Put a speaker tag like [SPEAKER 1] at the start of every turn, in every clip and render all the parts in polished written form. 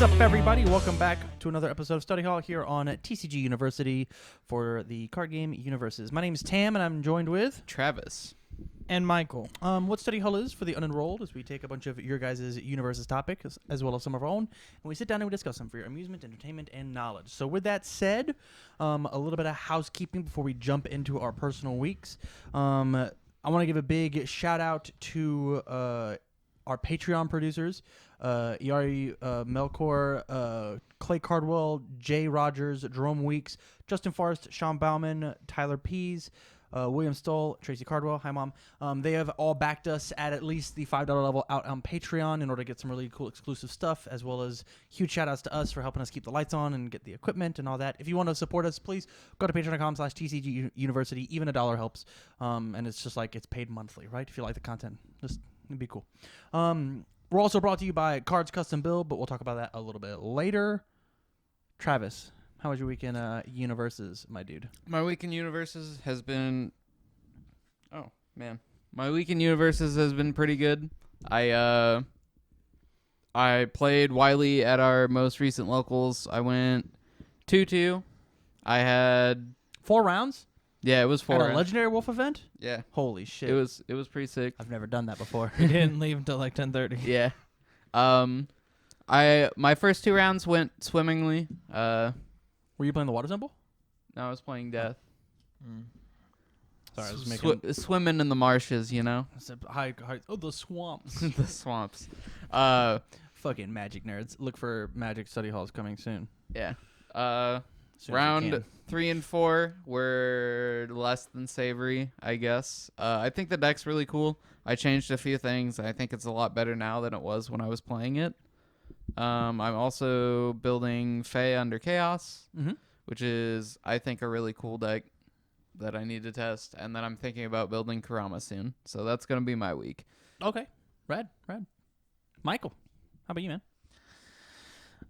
[SPEAKER 1] up, everybody? Welcome back to another episode of Study Hall here on TCGU University for the card game UniVersus. My name is Tam, and I'm joined with
[SPEAKER 2] Travis.
[SPEAKER 3] And Michael.
[SPEAKER 1] What Study Hall is for the unenrolled is we take a bunch of your guys' UniVersus topics as well as some of our own, and we sit down and we discuss them for your amusement, entertainment, and knowledge. So with that said, a little bit of housekeeping before we jump into our personal weeks. I want to give a big shout out to our Patreon producers, Iari Melkor, Clay Cardwell, Jay Rogers, Jerome Weeks, Justin Forrest, Sean Bauman, Tyler Pease, William Stoll, Tracy Cardwell. Hi, Mom. They have all backed us at least the $5 level out on Patreon in order to get some really cool exclusive stuff, as well as huge shout-outs to us for helping us keep the lights on and get the equipment and all that. If you want to support us, please go to patreon.com/TCG University. Even $1 helps. And it's just like it's paid monthly, right? If you like the content, just it'd be cool. We're also brought to you by Cards Custom Build, but we'll talk about that a little bit later. Travis, how was your weekend UniVersus, my dude?
[SPEAKER 2] My week in UniVersus has been... Oh, man. My week in UniVersus has been pretty good. I played Wiley at our most recent locals. I went 2-2. I had...
[SPEAKER 1] 4 rounds?
[SPEAKER 2] Yeah, it was 4
[SPEAKER 1] At a
[SPEAKER 2] rounds.
[SPEAKER 1] Legendary Wolf event?
[SPEAKER 2] Yeah.
[SPEAKER 1] Holy shit.
[SPEAKER 2] It was pretty sick.
[SPEAKER 1] I've never done that before.
[SPEAKER 3] He didn't leave until like 10:30.
[SPEAKER 2] Yeah. My first 2 rounds went swimmingly.
[SPEAKER 1] Were you playing the water symbol?
[SPEAKER 2] No, I was playing death.
[SPEAKER 1] Sorry, I was making...
[SPEAKER 2] Swimming in the marshes, you know?
[SPEAKER 1] Oh, the swamps.
[SPEAKER 2] The swamps.
[SPEAKER 1] Fucking magic nerds. Look for Magic Study Halls coming soon.
[SPEAKER 2] Yeah.
[SPEAKER 1] Soon as you
[SPEAKER 2] Round
[SPEAKER 1] can.
[SPEAKER 2] 3 and 4 were less than savory, I guess. I think the deck's really cool. I changed a few things. I think it's a lot better now than it was when I was playing it. I'm also building Fae Under Chaos, which is, I think, a really cool deck that I need to test. And then I'm thinking about building Kurama soon. So that's going to be my week.
[SPEAKER 1] Okay. Rad. Michael, how about you, man?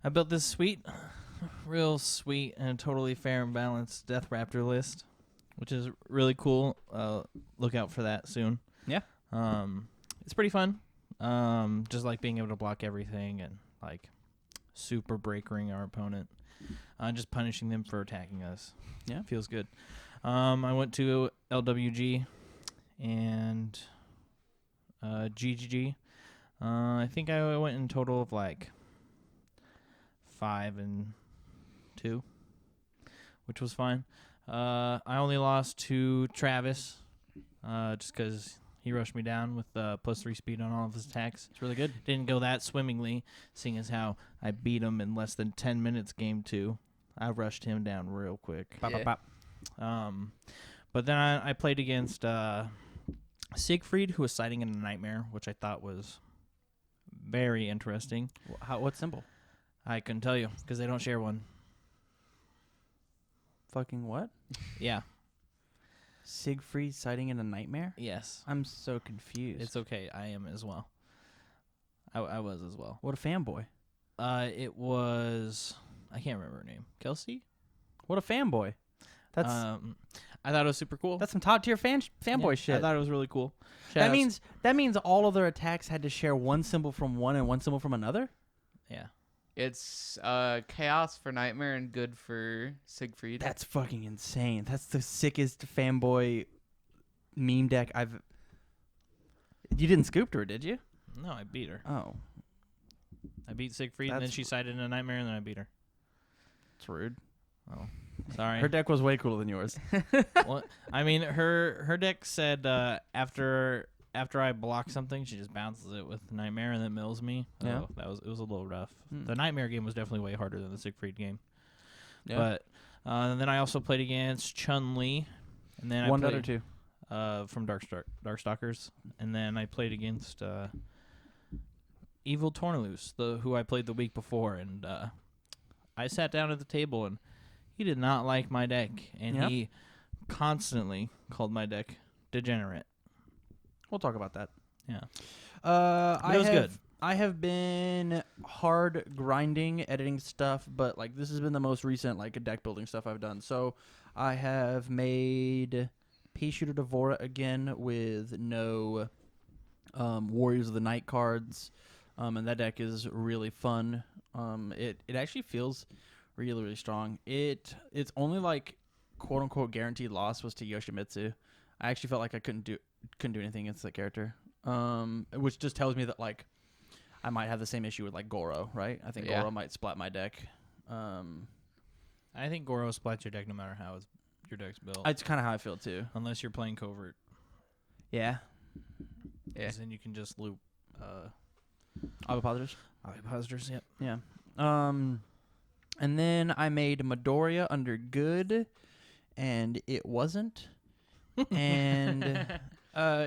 [SPEAKER 3] I built this sweet, real sweet and totally fair and balanced Death Raptor list, which is really cool. Look out for that soon.
[SPEAKER 1] Yeah.
[SPEAKER 3] It's pretty fun. Just like being able to block everything and like super breakering our opponent. Just punishing them for attacking us.
[SPEAKER 1] Yeah.
[SPEAKER 3] Feels good. I went to LWG and GGG. I think I went in total of like 5 and 2, which was fine. I only lost to Travis, just because he rushed me down with +3 speed on all of his attacks.
[SPEAKER 1] It's really good.
[SPEAKER 3] Didn't go that swimmingly, seeing as how I beat him in less than 10 minutes game 2. I rushed him down real quick.
[SPEAKER 1] Bop,
[SPEAKER 2] Yeah.
[SPEAKER 1] bop, bop.
[SPEAKER 3] But then I played against Siegfried, who was sighting in a nightmare, which I thought was very interesting.
[SPEAKER 1] What symbol?
[SPEAKER 3] I couldn't tell you because they don't share one.
[SPEAKER 1] Fucking what?
[SPEAKER 3] Yeah.
[SPEAKER 1] Siegfried sighting in a nightmare?
[SPEAKER 3] Yes.
[SPEAKER 1] I'm so confused.
[SPEAKER 3] It's okay. I am as well. I was as well.
[SPEAKER 1] What a fanboy.
[SPEAKER 3] It was... I can't remember her name. Kelsey?
[SPEAKER 1] What a fanboy. That's
[SPEAKER 3] I thought it was super cool.
[SPEAKER 1] that's some top tier fanboy
[SPEAKER 3] Yeah,
[SPEAKER 1] shit.
[SPEAKER 3] I thought it was really cool.
[SPEAKER 1] That means all of their attacks had to share one symbol from one and one symbol from another?
[SPEAKER 3] Yeah.
[SPEAKER 2] It's chaos for Nightmare and good for Siegfried.
[SPEAKER 1] That's fucking insane. That's the sickest fanboy meme deck I've... You didn't scoop to her, did you?
[SPEAKER 3] No, I beat her.
[SPEAKER 1] Oh,
[SPEAKER 3] I beat Siegfried, and then
[SPEAKER 1] That's-
[SPEAKER 3] she sighted in a nightmare, and then I beat her.
[SPEAKER 1] it's rude.
[SPEAKER 3] Oh, sorry.
[SPEAKER 1] Her deck was way cooler than yours.
[SPEAKER 3] Well, I mean, her deck said after I block something, she just bounces it with Nightmare and then mills me.
[SPEAKER 1] Yeah.
[SPEAKER 3] Oh, it was a little rough.
[SPEAKER 1] Hmm.
[SPEAKER 3] The Nightmare game was definitely way harder than the Siegfried game.
[SPEAKER 1] Yeah.
[SPEAKER 3] But and then I also played against Chun-Li, and then
[SPEAKER 1] One
[SPEAKER 3] I
[SPEAKER 1] out or
[SPEAKER 3] played
[SPEAKER 1] two?
[SPEAKER 3] from Darkstalkers, and then I played against Evil Tornaloose, who I played the week before, and I sat down at the table and he did not like my deck, and
[SPEAKER 1] Yeah.
[SPEAKER 3] he constantly called my deck degenerate.
[SPEAKER 1] We'll talk about that.
[SPEAKER 3] Yeah.
[SPEAKER 1] It
[SPEAKER 3] was good.
[SPEAKER 1] I have been hard grinding, editing stuff, but like this has been the most recent like deck building stuff I've done. So I have made Pea Shooter Devora again with no Warriors of the Night cards, and that deck is really fun. It actually feels really, really strong. It's only like quote unquote guaranteed loss was to Yoshimitsu. I actually felt like I couldn't do anything against that character. Which just tells me that like I might have the same issue with like Goro, right? I think Goro might splat my deck.
[SPEAKER 3] I think Goro splats your deck no matter how your deck's built.
[SPEAKER 1] It's kind of how I feel too.
[SPEAKER 3] Unless you're playing covert.
[SPEAKER 1] Yeah.
[SPEAKER 3] Yeah. Then you can just loop
[SPEAKER 1] Ovipositors.
[SPEAKER 3] Ovipositors, yep.
[SPEAKER 1] Yeah. And then I made Midoriya under good, and it wasn't. And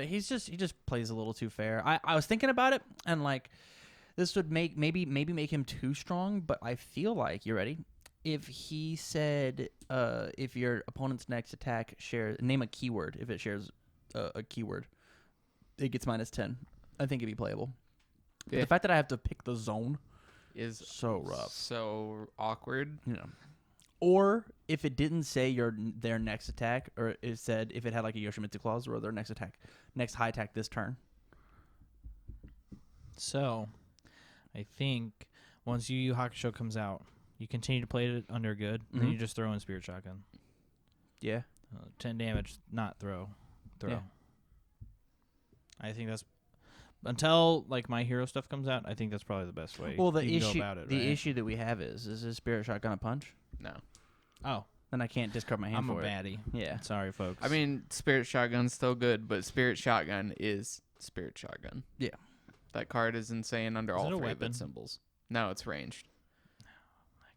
[SPEAKER 1] he just plays a little too fair. I was thinking about it, and like this would maybe make him too strong, but I feel like you ready. If he said, if your opponent's next attack name a keyword. If it shares a keyword, it gets -10. I think it'd be playable. But the fact that I have to pick the zone
[SPEAKER 2] is
[SPEAKER 1] so rough,
[SPEAKER 2] so awkward.
[SPEAKER 1] you know. Or if it didn't say their next attack, or it said if it had like a Yoshimitsu clause or their next high attack this turn.
[SPEAKER 3] So, I think once Yu Yu Hakusho comes out, you continue to play it under good, and then you just throw in Spirit Shotgun.
[SPEAKER 1] Yeah.
[SPEAKER 3] 10 damage, not throw.
[SPEAKER 1] Yeah.
[SPEAKER 3] I think that's until like my hero stuff comes out. I think that's probably the best way.
[SPEAKER 1] Well, the
[SPEAKER 3] you can
[SPEAKER 1] issue
[SPEAKER 3] go about it,
[SPEAKER 1] the
[SPEAKER 3] right?
[SPEAKER 1] issue that we have is this Spirit Shotgun a punch?
[SPEAKER 2] No.
[SPEAKER 3] Oh,
[SPEAKER 1] Then I can't discard my hand
[SPEAKER 3] I'm a
[SPEAKER 1] for it.
[SPEAKER 3] baddie.
[SPEAKER 1] Yeah.
[SPEAKER 3] Sorry, folks.
[SPEAKER 2] I mean, Spirit Shotgun's still good, but Spirit Shotgun is Spirit Shotgun.
[SPEAKER 1] Yeah.
[SPEAKER 2] That card is insane under
[SPEAKER 3] Is
[SPEAKER 2] all
[SPEAKER 3] it a
[SPEAKER 2] three of
[SPEAKER 3] weapon?
[SPEAKER 2] its symbols. No, it's ranged.
[SPEAKER 3] I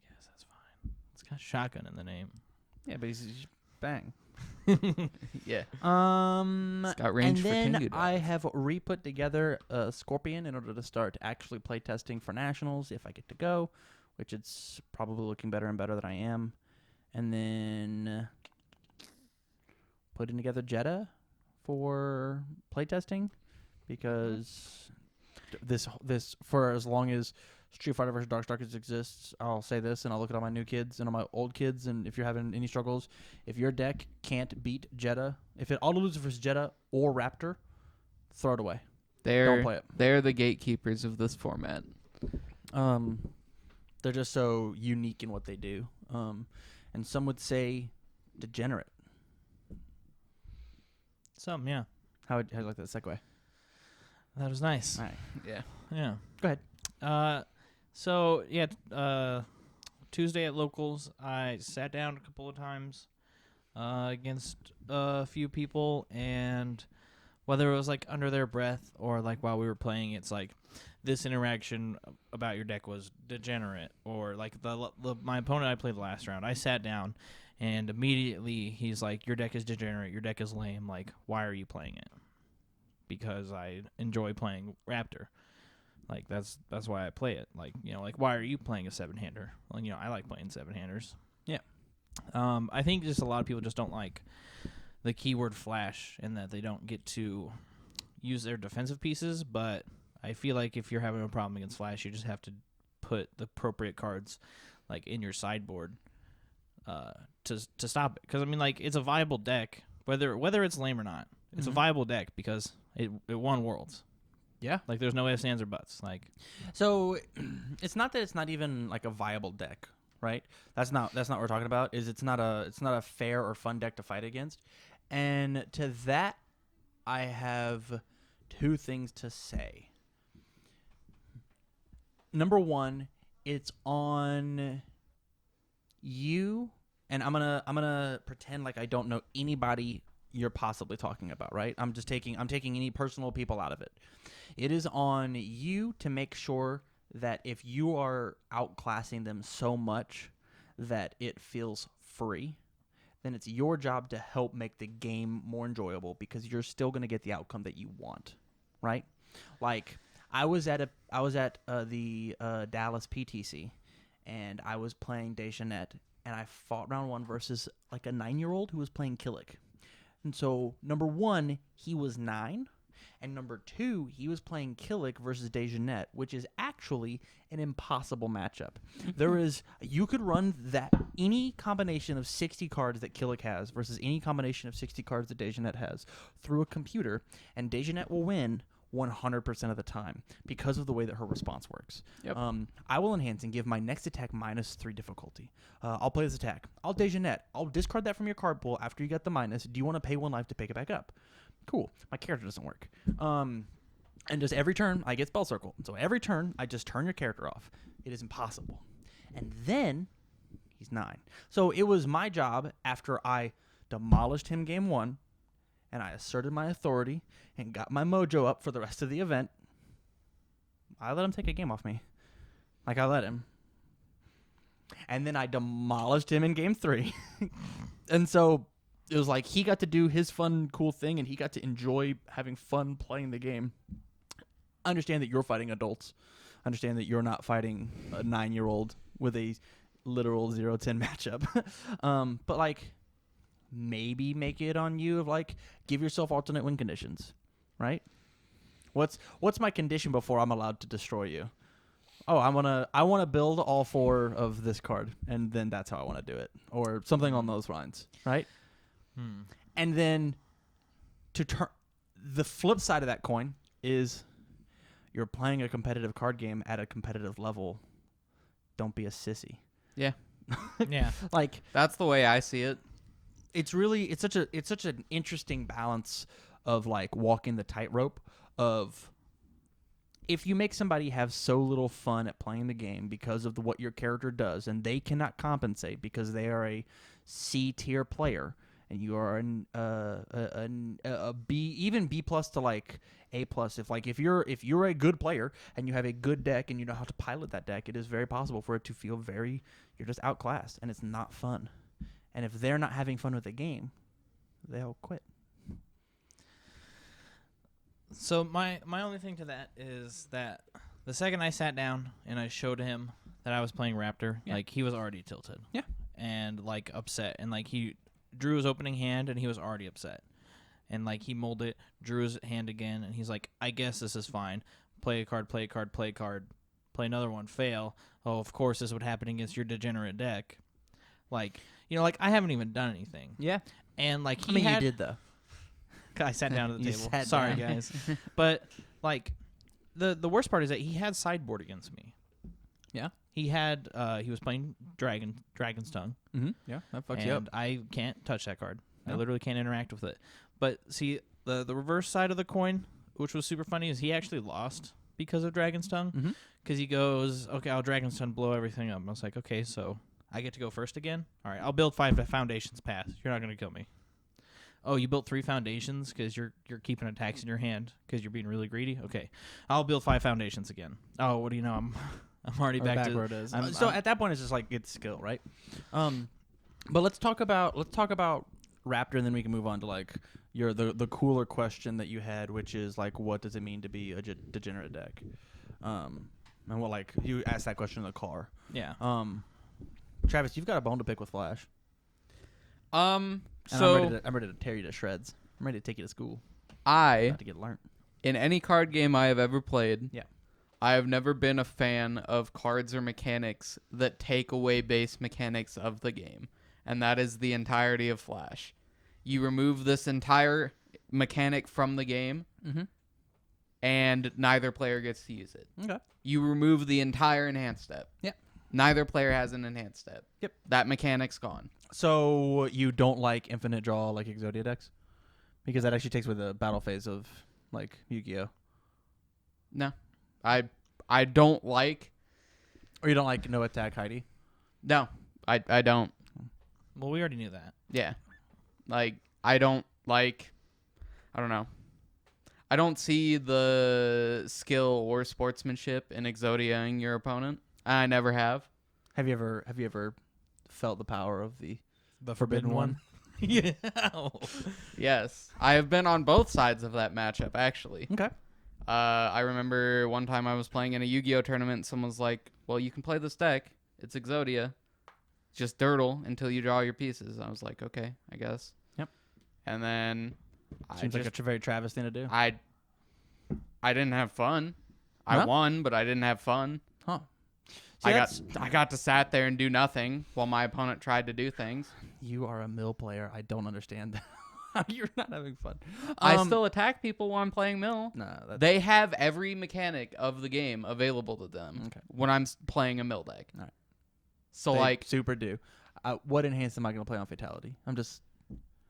[SPEAKER 3] guess that's fine. It's got shotgun in the name.
[SPEAKER 1] Yeah, but he's bang.
[SPEAKER 2] Yeah.
[SPEAKER 1] It's
[SPEAKER 2] got range
[SPEAKER 1] and
[SPEAKER 2] for
[SPEAKER 1] then
[SPEAKER 2] Tengu
[SPEAKER 1] I
[SPEAKER 2] decks.
[SPEAKER 1] have re-put together a Scorpion in order to start actually play testing for nationals if I get to go, which it's probably looking better and better than I am. And then putting together Jeddah for playtesting because this for as long as Street Fighter vs. Darkstalkers exists, I'll say this, and I'll look at all my new kids and all my old kids, and if you're having any struggles, if your deck can't beat Jeddah, if it auto loses versus Jeddah or Raptor, throw it away. Don't play it.
[SPEAKER 2] They're the gatekeepers of this format.
[SPEAKER 1] They're just so unique in what they do. And some would say degenerate.
[SPEAKER 3] Some, yeah.
[SPEAKER 1] How do you like that segue?
[SPEAKER 3] That was nice.
[SPEAKER 1] All right.
[SPEAKER 2] Yeah.
[SPEAKER 3] Yeah.
[SPEAKER 1] Go ahead.
[SPEAKER 3] So yeah, Tuesday at locals, I sat down a couple of times against a few people, and whether it was like under their breath or like while we were playing, it's like this interaction about your deck was degenerate, or like my opponent I played the last round, I sat down and immediately he's like, your deck is degenerate, your deck is lame, like why are you playing it? Because I enjoy playing Raptor. Like that's why I play it. Like, you know, like why are you playing a 7-hander? Well, you know, I like playing 7-handers.
[SPEAKER 1] Yeah.
[SPEAKER 3] I think just a lot of people just don't like the keyword flash and that they don't get to use their defensive pieces, but I feel like if you're having a problem against flash, you just have to put the appropriate cards like in your sideboard to stop it. Cuz I mean, like, it's a viable deck whether it's lame or not. It's a viable deck because it won Worlds.
[SPEAKER 1] Yeah.
[SPEAKER 3] Like, there's no ifs, ands, or buts. Like,
[SPEAKER 1] So it's not that it's not even like a viable deck, right? That's not what we're talking about. It's not a fair or fun deck to fight against. And to that, I have two things to say. Number one, it's on you, and I'm gonna pretend like I don't know anybody you're possibly talking about, right? I'm taking any personal people out of it. It is on you to make sure that if you are outclassing them so much that it feels free, then it's your job to help make the game more enjoyable because you're still going to get the outcome that you want, right? Like, I was at the Dallas PTC, and I was playing Dejanet, and I fought round one versus like a 9-year-old who was playing Killick. And so, number one, he was 9. And number two, he was playing Killick versus Dejanet, which is actually an impossible matchup. You could run any combination of 60 cards that Killick has versus any combination of 60 cards that Dejanet has through a computer, and Dejanet will win 100% of the time because of the way that her response works.
[SPEAKER 2] Yep.
[SPEAKER 1] I will enhance and give my next attack -3 difficulty. I'll play this attack. I'll Dejanette. I'll discard that from your card pool after you get the minus. Do you want to pay 1 life to pick it back up? Cool. My character doesn't work. And just every turn, I get Spell Circle. So every turn, I just turn your character off. It is impossible. And then he's 9. So it was my job after I demolished him game 1, and I asserted my authority and got my mojo up for the rest of the event. I let him take a game off me. Like, I let him. And then I demolished him in game 3. And so it was like he got to do his fun, cool thing, and he got to enjoy having fun playing the game. Understand that you're fighting adults. Understand that you're not fighting a 9-year-old with a literal 0-10 matchup. But, like, maybe make it on you of, like, give yourself alternate win conditions, right? What's my condition before I'm allowed to destroy you? Oh, I want to build all 4 of this card, and then that's how I want to do it, or something on those lines, right? And then to turn the flip side of that coin is you're playing a competitive card game at a competitive level. Don't be a sissy.
[SPEAKER 2] Yeah.
[SPEAKER 3] Yeah.
[SPEAKER 1] Like,
[SPEAKER 2] That's the way I see it.
[SPEAKER 1] it's such an interesting balance of, like, walking the tightrope of if you make somebody have so little fun at playing the game because of what your character does, and they cannot compensate because they are a C tier player, and you are a B, even B plus to, like, A plus. If you're a good player and you have a good deck and you know how to pilot that deck, it is very possible for it to feel you're just outclassed, and it's not fun. And if they're not having fun with the game, they'll quit.
[SPEAKER 3] So my only thing to that is that the second I sat down and I showed him that I was playing Raptor,
[SPEAKER 1] Yeah.
[SPEAKER 3] like, he was already tilted.
[SPEAKER 1] Yeah.
[SPEAKER 3] And, like, upset. And, like, he drew his opening hand and he was already upset. And, like, he mulled it, drew his hand again, and he's like, I guess this is fine. Play a card, play a card, play a card, play another one, fail. Oh, of course this would happen against your degenerate deck. Like, you know, like, I haven't even done anything.
[SPEAKER 1] Yeah.
[SPEAKER 3] And, like,
[SPEAKER 1] I mean, you did, though.
[SPEAKER 3] I sat down at the
[SPEAKER 1] You
[SPEAKER 3] table.
[SPEAKER 1] sat
[SPEAKER 3] Sorry,
[SPEAKER 1] down.
[SPEAKER 3] guys. But, like, the worst part is that he had sideboard against me.
[SPEAKER 1] Yeah.
[SPEAKER 3] He was playing Dragon's Tongue.
[SPEAKER 1] Mm-hmm. Yeah, that fucks
[SPEAKER 3] and
[SPEAKER 1] you up.
[SPEAKER 3] I can't touch that card. I
[SPEAKER 1] No.
[SPEAKER 3] literally can't interact with it. But see, the reverse side of the coin, which was super funny, is he actually lost because of Dragon's Tongue.
[SPEAKER 1] Mm-hmm.
[SPEAKER 3] Because he goes, okay, I'll Dragon's Tongue blow everything up. I was like, okay, so I get to go first again? All right, I'll build 5 foundations pass. You're not going to kill me. Oh, you built 3 foundations because you're keeping attacks in your hand because you're being really greedy? Okay. I'll build 5 foundations again. Oh, what do you know? I'm already back to
[SPEAKER 1] where it is.
[SPEAKER 3] I'm-
[SPEAKER 1] So
[SPEAKER 3] I'm-
[SPEAKER 1] at that point, it's just like it's skill, right? But let's talk about Raptor, and then we can move on to, like, the cooler question that you had, which is, like, what does it mean to be a degenerate deck? And what, like, you asked that question in the car.
[SPEAKER 3] Yeah.
[SPEAKER 1] Travis, you've got a bone to pick with Flash.
[SPEAKER 2] So
[SPEAKER 1] And I'm ready to tear you to shreds. I'm ready to take you to school.
[SPEAKER 2] I,
[SPEAKER 1] About to get learned.
[SPEAKER 2] in any card game I have ever played,
[SPEAKER 1] Yeah.
[SPEAKER 2] I have never been a fan of cards or mechanics that take away base mechanics of the game. And that is the entirety of Flash. You remove this entire mechanic from the game,
[SPEAKER 1] Mm-hmm.
[SPEAKER 2] and neither player gets to use it.
[SPEAKER 1] Okay.
[SPEAKER 2] You remove the entire enhanced step.
[SPEAKER 1] Yep.
[SPEAKER 2] Neither player has an enhanced step.
[SPEAKER 1] Yep.
[SPEAKER 2] That mechanic's gone.
[SPEAKER 1] So you don't like infinite draw like Exodia decks? Because that actually takes away the battle phase of, like, Yu-Gi-Oh!
[SPEAKER 2] No. I don't like...
[SPEAKER 1] Or you don't like no attack Heidi?
[SPEAKER 2] No. I don't.
[SPEAKER 3] Well, we already knew that.
[SPEAKER 2] Yeah. Like, I don't like... I don't know. I don't see the skill or sportsmanship in Exodiaing your opponent. I never have.
[SPEAKER 1] Have you ever felt the power of the
[SPEAKER 3] Forbidden One? Yeah.
[SPEAKER 2] Yes. I have been on both sides of that matchup, actually.
[SPEAKER 1] Okay.
[SPEAKER 2] I remember one time I was playing in a Yu-Gi-Oh tournament and someone was like, well, you can play this deck. It's Exodia. Just dirtle until you draw your pieces. I was like, okay, I guess.
[SPEAKER 1] Yep.
[SPEAKER 2] And then
[SPEAKER 1] Seems like a very Travis thing to do.
[SPEAKER 2] I didn't have fun. I
[SPEAKER 1] Huh?
[SPEAKER 2] won, but I didn't have fun.
[SPEAKER 1] Huh.
[SPEAKER 2] I got to sat there and do nothing while my opponent tried to do things.
[SPEAKER 1] You are a mill player. I don't understand that. You're not having fun.
[SPEAKER 2] I still attack people while I'm playing mill.
[SPEAKER 1] Nah, that's,
[SPEAKER 2] They have every mechanic of the game available to them
[SPEAKER 1] Okay.
[SPEAKER 2] when I'm playing a mill deck.
[SPEAKER 1] All right.
[SPEAKER 2] So
[SPEAKER 1] they
[SPEAKER 2] like,
[SPEAKER 1] super do. What enhance am I going to play on Fatality? I'm just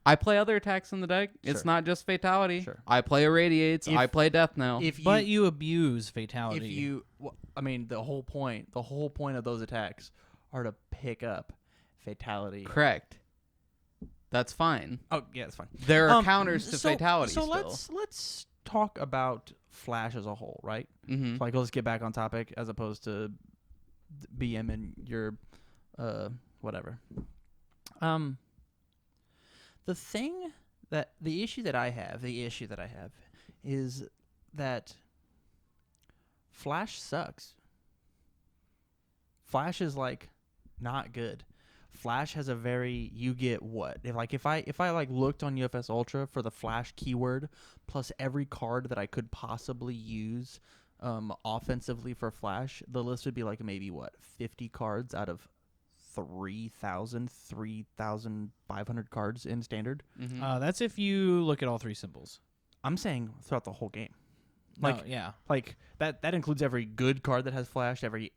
[SPEAKER 2] I play other attacks in the deck. It's
[SPEAKER 1] Sure.
[SPEAKER 2] not just Fatality.
[SPEAKER 1] Sure.
[SPEAKER 2] I play Irradiates. I play Death Knell.
[SPEAKER 3] But you abuse fatality.
[SPEAKER 1] I mean, the whole point of those attacks are to pick up Fatality.
[SPEAKER 2] Correct. That's fine.
[SPEAKER 1] Oh yeah, that's fine.
[SPEAKER 2] There are counters to Fatality
[SPEAKER 1] So
[SPEAKER 2] still.
[SPEAKER 1] let's talk about Flash as a whole, right?
[SPEAKER 2] Mm-hmm.
[SPEAKER 1] So, like, let's get back on topic as opposed to BM and your whatever. The issue that I have is that Flash sucks. Flash is like not good. Flash has a very you get what if I like looked on UFS Ultra for the Flash keyword plus every card that I could possibly use offensively for Flash, the list would be like maybe 50 cards out of 3,500 cards in standard.
[SPEAKER 2] Mm-hmm.
[SPEAKER 3] That's if you look at all three symbols.
[SPEAKER 1] I'm saying throughout the whole game.
[SPEAKER 3] Like, yeah.
[SPEAKER 1] Like that includes every good card that has Flash, every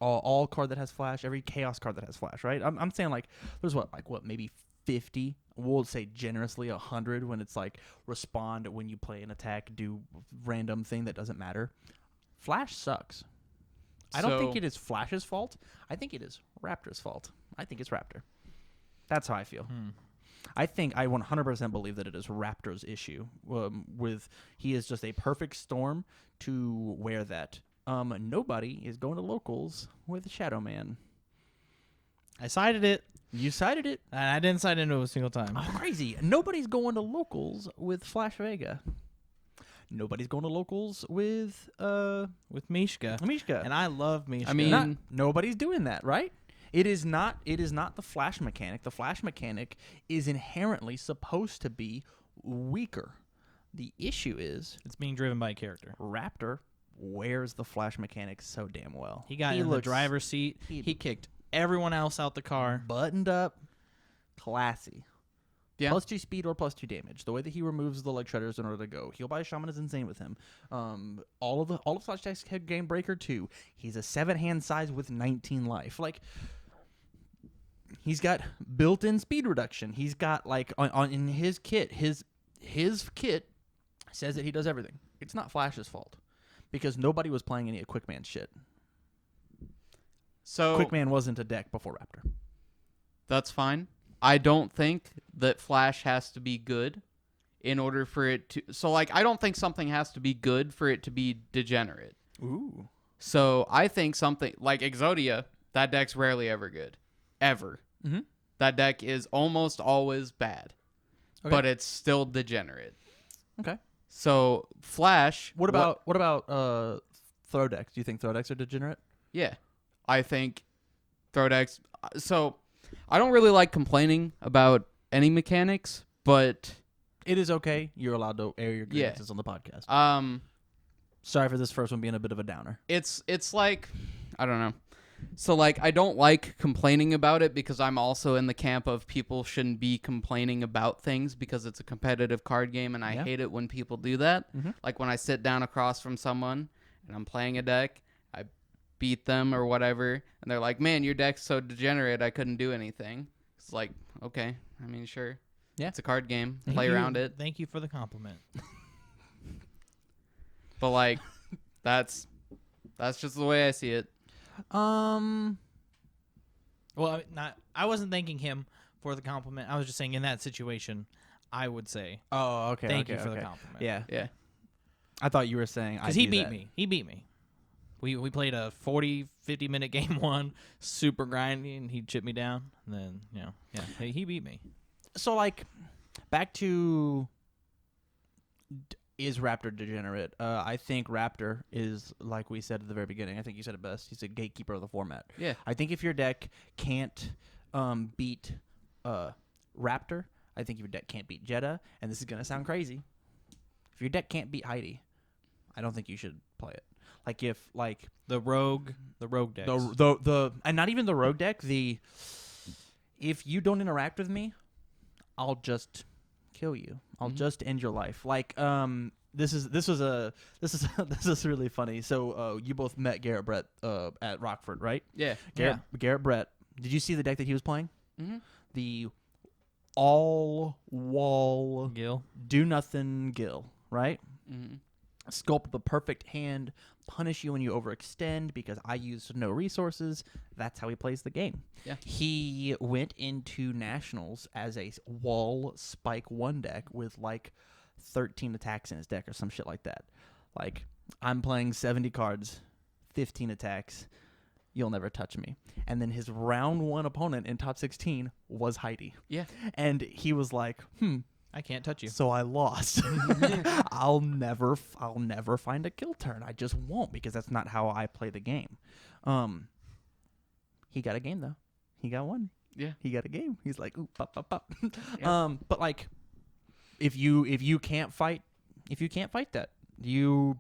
[SPEAKER 1] all card that has Flash, every chaos card that has Flash, right? I'm saying like there's maybe 50. We'll say generously 100 when it's like respond when you play an attack, do random thing that doesn't matter. Flash sucks. I don't think it is Flash's fault. I think it is Raptor's fault. I think it's Raptor. That's how I feel. I think I 100% believe that it is Raptor's issue. He is just a perfect storm to wear that. Nobody is going to locals with Shadow Man.
[SPEAKER 3] I cited it.
[SPEAKER 1] You cited it.
[SPEAKER 3] And I didn't cite into it a single time.
[SPEAKER 1] Oh, crazy. Nobody's going to locals with Flash Vega. Nobody's going to locals with
[SPEAKER 3] Mishka.
[SPEAKER 1] Mishka.
[SPEAKER 3] And I love Mishka.
[SPEAKER 2] I mean,
[SPEAKER 1] nobody's doing that, right? It is not the Flash mechanic. The Flash mechanic is inherently supposed to be weaker. The issue is
[SPEAKER 3] it's being driven by a character.
[SPEAKER 1] Raptor wears the Flash mechanic so damn well.
[SPEAKER 3] He got in the driver's seat. He kicked everyone else out the car.
[SPEAKER 1] Buttoned up, classy.
[SPEAKER 2] Yeah.
[SPEAKER 1] +2 speed or +2 damage. The way that he removes the leg shredders in order to go. Heal by a shaman is insane with him. All of Flash decks have Game Breaker 2. He's a 7-hand size with 19 life. Like, he's got built-in speed reduction. He's got like in his kit, his kit says that he does everything. It's not Flash's fault because nobody was playing any of Quickman's shit.
[SPEAKER 2] So
[SPEAKER 1] Quickman wasn't a deck before Raptor.
[SPEAKER 2] That's fine. I don't think that Flash has to be good in order for it to... So, like, I don't think something has to be good for it to be degenerate.
[SPEAKER 1] Ooh.
[SPEAKER 2] So, I think something... Like, Exodia, that deck's rarely ever good. Ever.
[SPEAKER 1] Mm-hmm.
[SPEAKER 2] That deck is almost always bad.
[SPEAKER 1] Okay.
[SPEAKER 2] But it's still degenerate.
[SPEAKER 1] Okay.
[SPEAKER 2] So, Flash...
[SPEAKER 1] What about throw decks? Do you think throw decks are degenerate?
[SPEAKER 2] Yeah. I think throw decks... So... I don't really like complaining about any mechanics, but
[SPEAKER 1] it is okay. You're allowed to air your grievances on the podcast. Sorry for this first one being a bit of a downer.
[SPEAKER 2] It's like, I don't know. So like, I don't like complaining about it because I'm also in the camp of people shouldn't be complaining about things because it's a competitive card game, and I hate it when people do that.
[SPEAKER 1] Mm-hmm.
[SPEAKER 2] Like when I sit down across from someone and I'm playing a deck, I beat them or whatever, and they're like, man, your deck's so degenerate I couldn't do anything. It's like, okay, I mean, sure, it's a card game, play around it.
[SPEAKER 3] Thank you for the compliment.
[SPEAKER 2] But like, that's just the way I see it.
[SPEAKER 3] Well, I wasn't thanking him for the compliment. I was just saying in that situation, I would say,
[SPEAKER 1] Oh, okay.
[SPEAKER 3] thank you for the compliment.
[SPEAKER 1] Yeah. I thought you were saying
[SPEAKER 3] Because he beat me. He beat me. We played a 40, 50-minute game one, super grindy, and he chipped me down. And then, he beat me.
[SPEAKER 1] So, like, back to is Raptor degenerate? I think Raptor is, like we said at the very beginning, I think you said it best, he's a gatekeeper of the format.
[SPEAKER 2] Yeah.
[SPEAKER 1] I think if your deck can't beat Raptor, I think if your deck can't beat Jeddah, and this is going to sound crazy, if your deck can't beat Heidi, I don't think you should play it. Like if
[SPEAKER 3] the rogue decks.
[SPEAKER 1] The and not even the rogue deck, if you don't interact with me, I'll just kill you. I'll
[SPEAKER 2] Mhm.
[SPEAKER 1] just end your life. Like this is this is really funny. So you both met Garrett Brett at Rockford, right?
[SPEAKER 2] Yeah.
[SPEAKER 1] Garrett Brett. Did you see the deck that he was playing?
[SPEAKER 2] Mm-hmm.
[SPEAKER 1] The all wall
[SPEAKER 3] Gil.
[SPEAKER 1] do nothing Gil, right?
[SPEAKER 2] Mm-hmm.
[SPEAKER 1] Sculpt the perfect hand, punish you when you overextend because I used no resources. That's how he plays the game.
[SPEAKER 2] Yeah.
[SPEAKER 1] He went into nationals as a wall spike 1 deck with like 13 attacks in his deck or some shit like that. Like, I'm playing 70 cards, 15 attacks. You'll never touch me. And then his round 1 opponent in top 16 was Heidi.
[SPEAKER 2] Yeah.
[SPEAKER 1] And he was like,
[SPEAKER 3] I can't touch you.
[SPEAKER 1] so I lost. I'll never find a kill turn. I just won't because that's not how I play the game. He got a game though. He got one.
[SPEAKER 2] Yeah.
[SPEAKER 1] He got a game. He's like, ooh, pop, pop, pop.
[SPEAKER 2] Yeah.
[SPEAKER 1] But like, if you can't fight that, you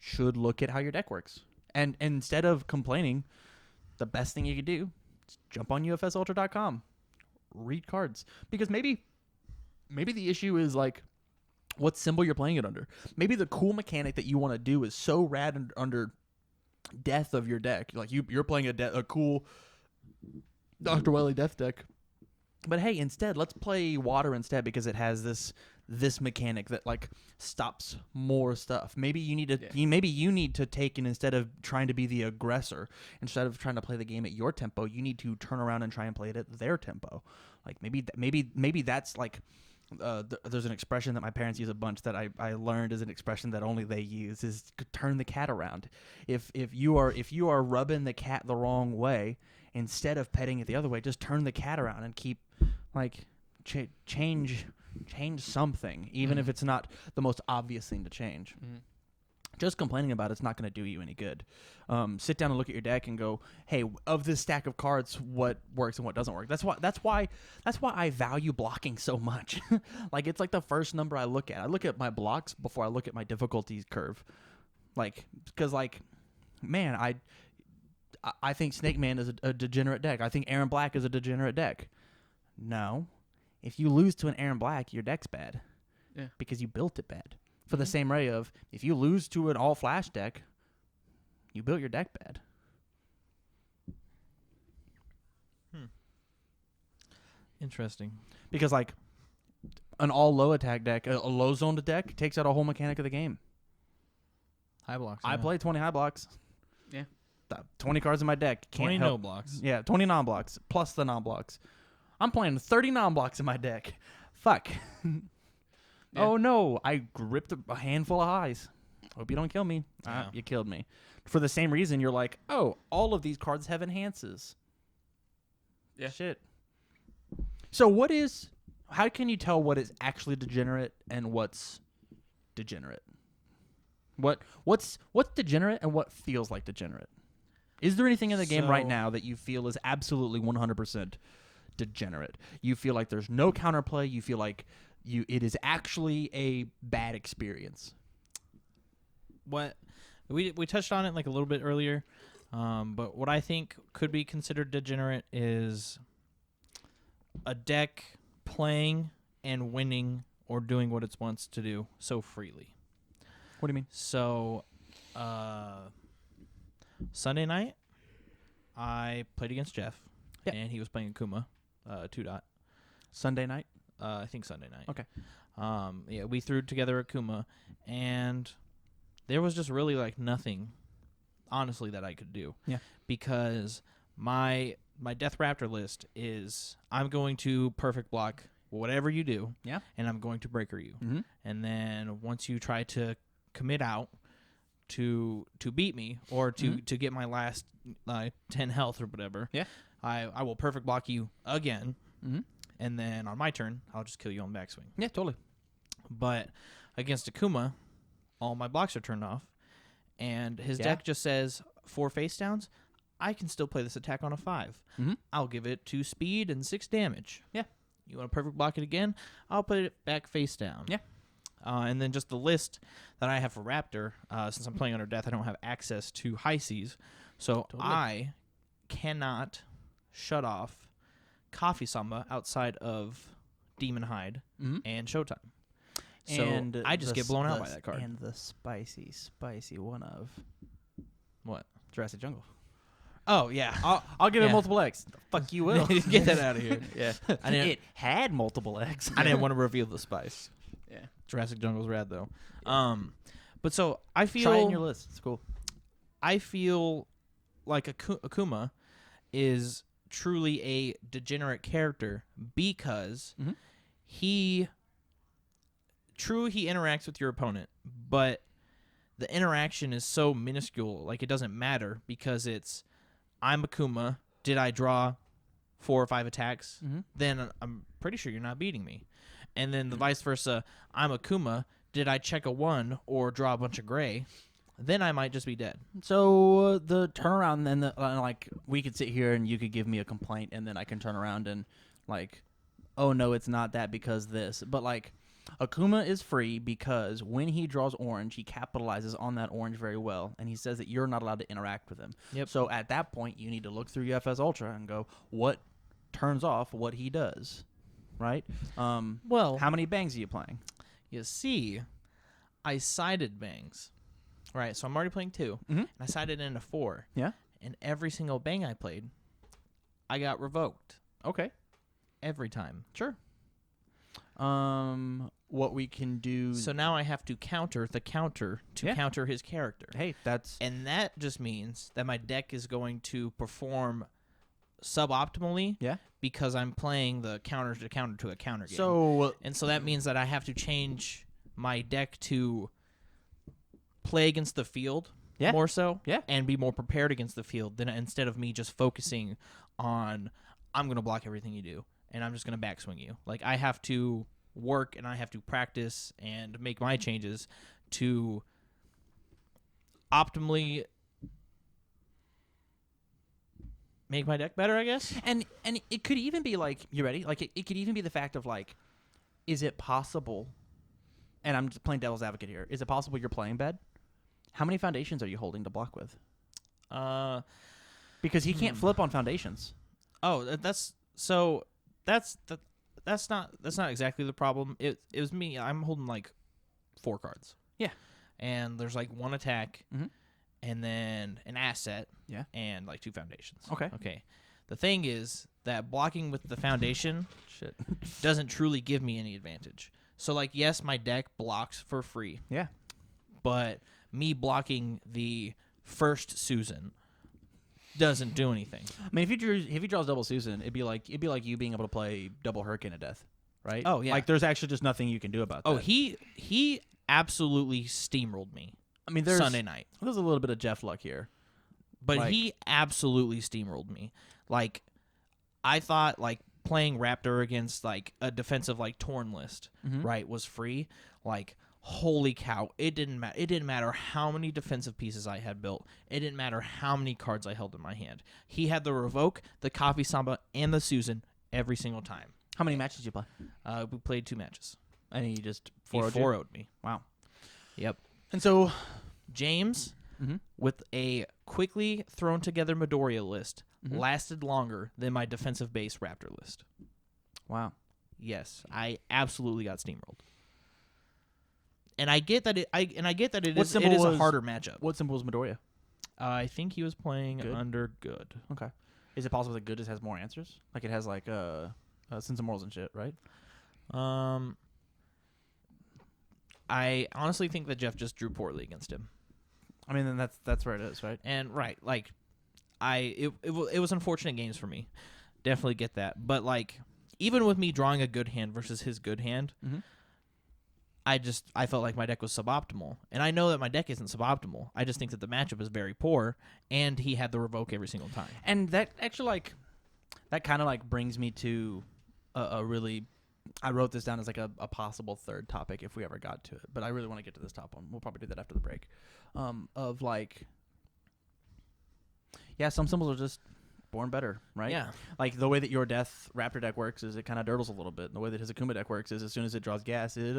[SPEAKER 1] should look at how your deck works. And instead of complaining, the best thing you could do is jump on UFSultra.com, read cards, because maybe the issue is like what symbol you're playing it under. Maybe the cool mechanic that you want to do is so rad under death of your deck. Like you're playing a cool Dr. Wily death deck. But hey, instead, let's play water instead because it has this mechanic that like stops more stuff. Maybe you need to maybe you need to take, and instead of trying to be the aggressor, instead of trying to play the game at your tempo, you need to turn around and try and play it at their tempo. Like maybe that's like there's an expression that my parents use a bunch that I learned is an expression that only they use is turn the cat around. If you are rubbing the cat the wrong way, instead of petting it the other way, just turn the cat around and keep like change something, even if it's not the most obvious thing to change.
[SPEAKER 2] Mm-hmm.
[SPEAKER 1] Just complaining about it's not going to do you any good. Sit down and look at your deck and go, hey, of this stack of cards, what works and what doesn't work. That's why I value blocking so much. Like it's like the first number I look at. I look at my blocks before I look at my difficulty curve. Like because like, man, I think Snake Man is a degenerate deck. I think Aaron Black is a degenerate deck. No. If you lose to an Aaron Black, your deck's bad.
[SPEAKER 2] Yeah.
[SPEAKER 1] Because you built it bad. For the same way of, if you lose to an all-flash deck, you built your deck bad.
[SPEAKER 3] Interesting.
[SPEAKER 1] Because, like, an all-low attack deck, a low-zoned deck, takes out a whole mechanic of the game.
[SPEAKER 3] High blocks.
[SPEAKER 1] I play 20 high blocks.
[SPEAKER 2] Yeah.
[SPEAKER 1] 20 cards in my deck. Can't
[SPEAKER 3] 20
[SPEAKER 1] help.
[SPEAKER 3] no blocks.
[SPEAKER 1] Yeah, 20 non-blocks, plus the non-blocks. I'm playing 30 non-blocks in my deck. Fuck.
[SPEAKER 2] Yeah.
[SPEAKER 1] Oh, no. I gripped a handful of highs. Hope you don't kill me.
[SPEAKER 3] Yeah.
[SPEAKER 1] You killed me. For the same reason, you're like, oh, all of these cards have enhances.
[SPEAKER 2] Yeah.
[SPEAKER 1] Shit. So how can you tell what is actually degenerate and what's degenerate? What's degenerate and what feels like degenerate? Is there anything in the game right
[SPEAKER 3] So-
[SPEAKER 1] now that you feel is absolutely 100% degenerate? You feel like there's no counterplay. You feel like it is actually a bad experience.
[SPEAKER 3] What we touched on it like a little bit earlier, but what I think could be considered degenerate is a deck playing and winning or doing what it wants to do so freely.
[SPEAKER 1] What do you mean?
[SPEAKER 3] So, Sunday night, I played against Jeff,
[SPEAKER 1] Yeah.
[SPEAKER 3] and he was playing Akuma, 2-dot.
[SPEAKER 1] Sunday night?
[SPEAKER 3] I think Sunday night.
[SPEAKER 1] Okay.
[SPEAKER 3] Yeah, we threw together Akuma, and there was just really like nothing, honestly, that I could do.
[SPEAKER 1] Yeah.
[SPEAKER 3] Because my Death Raptor list is I'm going to perfect block whatever you do.
[SPEAKER 1] Yeah.
[SPEAKER 3] And I'm going to breaker you.
[SPEAKER 1] Mm-hmm.
[SPEAKER 3] And then once you try to commit out to beat me or to get my last 10 health or whatever,
[SPEAKER 1] Yeah.
[SPEAKER 3] I will perfect block you again.
[SPEAKER 1] Mm-hmm.
[SPEAKER 3] And then on my turn, I'll just kill you on backswing.
[SPEAKER 1] Yeah, totally.
[SPEAKER 3] But against Akuma, all my blocks are turned off, and his deck just says 4 face downs. I can still play this attack on a 5.
[SPEAKER 1] Mm-hmm.
[SPEAKER 3] I'll give it 2 speed and 6 damage.
[SPEAKER 1] Yeah.
[SPEAKER 3] You want to perfect block it again? I'll put it back face down.
[SPEAKER 1] Yeah.
[SPEAKER 3] And then just the list that I have for Raptor, since I'm playing under Death, I don't have access to high seas, so
[SPEAKER 1] Totally.
[SPEAKER 3] I cannot shut off Coffee Samba outside of Demon Hide,
[SPEAKER 1] Mhm.
[SPEAKER 3] and Showtime. So
[SPEAKER 1] And
[SPEAKER 3] I just
[SPEAKER 1] the
[SPEAKER 3] get blown
[SPEAKER 1] s-
[SPEAKER 3] out
[SPEAKER 1] the
[SPEAKER 3] by
[SPEAKER 1] s-
[SPEAKER 3] that card.
[SPEAKER 1] And the spicy one of
[SPEAKER 3] What?
[SPEAKER 1] Jurassic Jungle.
[SPEAKER 3] Oh yeah.
[SPEAKER 1] I'll give it
[SPEAKER 3] Yeah.
[SPEAKER 1] multiple X. The fuck you will.
[SPEAKER 3] Get that out of here.
[SPEAKER 1] Yeah.
[SPEAKER 3] I didn't.
[SPEAKER 1] It had multiple X.
[SPEAKER 3] I didn't want to reveal the spice.
[SPEAKER 1] Yeah.
[SPEAKER 3] Jurassic Jungle's rad though. But so I feel
[SPEAKER 1] Try it in your list. It's cool.
[SPEAKER 3] I feel like Akuma is truly a degenerate character because
[SPEAKER 1] Mhm.
[SPEAKER 3] he interacts with your opponent, but the interaction is so minuscule, like it doesn't matter because it's I'm Akuma. Did I draw 4 or 5 attacks?
[SPEAKER 1] Mm-hmm.
[SPEAKER 3] Then I'm pretty sure you're not beating me. And then the vice versa, I'm Akuma. Did I check a 1 or draw a bunch of gray? Then I might just be dead.
[SPEAKER 1] So the turnaround, then like we could sit here and you could give me a complaint, and then I can turn around and like, oh no, it's not that because this. But like, Akuma is free because when he draws orange, he capitalizes on that orange very well, and he says that you're not allowed to interact with him.
[SPEAKER 3] Yep.
[SPEAKER 1] So at that point, you need to look through UFS Ultra and go, what turns off what he does, right?
[SPEAKER 3] Well,
[SPEAKER 1] How many bangs are you playing?
[SPEAKER 3] you see, I sided bangs. Right, so I'm already playing 2,
[SPEAKER 1] Mhm.
[SPEAKER 3] and I sided into 4.
[SPEAKER 1] Yeah.
[SPEAKER 3] And every single bang I played, I got revoked.
[SPEAKER 1] Okay,
[SPEAKER 3] Every time.
[SPEAKER 1] sure. What we can do?
[SPEAKER 3] So now I have to counter the counter to
[SPEAKER 1] Yeah.
[SPEAKER 3] counter his character.
[SPEAKER 1] Hey, that's
[SPEAKER 3] And that just means that my deck is going to perform suboptimally
[SPEAKER 1] yeah.
[SPEAKER 3] because I'm playing the counter to counter to a counter game.
[SPEAKER 1] So
[SPEAKER 3] And so that means that I have to change my deck to play against the field
[SPEAKER 1] Yeah.
[SPEAKER 3] more so
[SPEAKER 1] Yeah.
[SPEAKER 3] and be more prepared against the field than instead of me just focusing on I'm going to block everything you do and I'm just going to backswing you. Like I have to work and I have to practice and make my changes to optimally make my deck better, I guess.
[SPEAKER 1] And it could even be like, you ready? Like it could even be the fact of like, is it possible? And I'm just playing devil's advocate here. Is it possible you're playing bad? How many foundations are you holding to block with? Because he can't flip on foundations.
[SPEAKER 3] That's not exactly the problem. It was me. I'm holding like 4 cards.
[SPEAKER 1] Yeah.
[SPEAKER 3] And there's like 1 attack,
[SPEAKER 1] Mhm.
[SPEAKER 3] and then an asset.
[SPEAKER 1] Yeah.
[SPEAKER 3] And like 2 foundations.
[SPEAKER 1] Okay.
[SPEAKER 3] Okay. The thing is that blocking with the foundation
[SPEAKER 1] Shit.
[SPEAKER 3] doesn't truly give me any advantage. So like, yes, my deck blocks for free,
[SPEAKER 1] Yeah.
[SPEAKER 3] but me blocking the first Susan doesn't do anything.
[SPEAKER 1] I mean, if he draws double Susan, it'd be like you being able to play double Hurricane to death, right?
[SPEAKER 3] Oh, yeah.
[SPEAKER 1] Like there's actually just nothing you can do about that.
[SPEAKER 3] Oh, he absolutely steamrolled me
[SPEAKER 1] I mean, there's
[SPEAKER 3] Sunday night.
[SPEAKER 1] There's a little bit of Jeff luck here.
[SPEAKER 3] But
[SPEAKER 1] Like-
[SPEAKER 3] he absolutely steamrolled me. Like, I thought, like, playing Raptor against, like, a defensive, like, Torn list,
[SPEAKER 1] Mhm.
[SPEAKER 3] right, was free. Like, holy cow. It didn't matter how many defensive pieces I had built. It didn't matter how many cards I held in my hand. He had the Revoke, the Coffee Samba, and the Susan every single time.
[SPEAKER 1] How many matches did you play?
[SPEAKER 3] We played 2 matches.
[SPEAKER 1] And he just
[SPEAKER 3] He
[SPEAKER 1] 4-0'd you?
[SPEAKER 3] 4-0'd me.
[SPEAKER 1] Wow.
[SPEAKER 3] Yep.
[SPEAKER 1] And so,
[SPEAKER 3] James,
[SPEAKER 1] Mhm.
[SPEAKER 3] with a quickly thrown together Midoriya list,
[SPEAKER 1] Mhm.
[SPEAKER 3] lasted longer than my defensive base Raptor list.
[SPEAKER 1] wow.
[SPEAKER 3] Yes, I absolutely got steamrolled. And I get that it
[SPEAKER 1] What
[SPEAKER 3] is
[SPEAKER 1] symbol
[SPEAKER 3] a
[SPEAKER 1] was-
[SPEAKER 3] harder matchup.
[SPEAKER 1] What symbol is Midoriya?
[SPEAKER 3] I think he was playing
[SPEAKER 1] Good.
[SPEAKER 3] under good.
[SPEAKER 1] Okay. Is it possible that good just has more answers? Like it has like Sins of Morals and shit, right?
[SPEAKER 3] I honestly think that Jeff just drew poorly against him.
[SPEAKER 1] I mean, then that's where it is, right?
[SPEAKER 3] And right, like it was unfortunate games for me. Definitely get that. But like even with me drawing a good hand versus his good hand,
[SPEAKER 1] Mhm.
[SPEAKER 3] I felt like my deck was suboptimal. And I know that my deck isn't suboptimal. I just think that the matchup is very poor and he had the Revoke every single time.
[SPEAKER 1] And that actually like that kind of like brings me to a really. I wrote this down as like a possible third topic if we ever got to it, but I really want to get to this top one. We'll probably do that after the break. Of like, yeah, some symbols are just born better, right?
[SPEAKER 3] Yeah.
[SPEAKER 1] Like the way that your Death Raptor deck works is it kind of dirtles a little bit. And the way that his Akuma deck works is as soon as it draws gas, it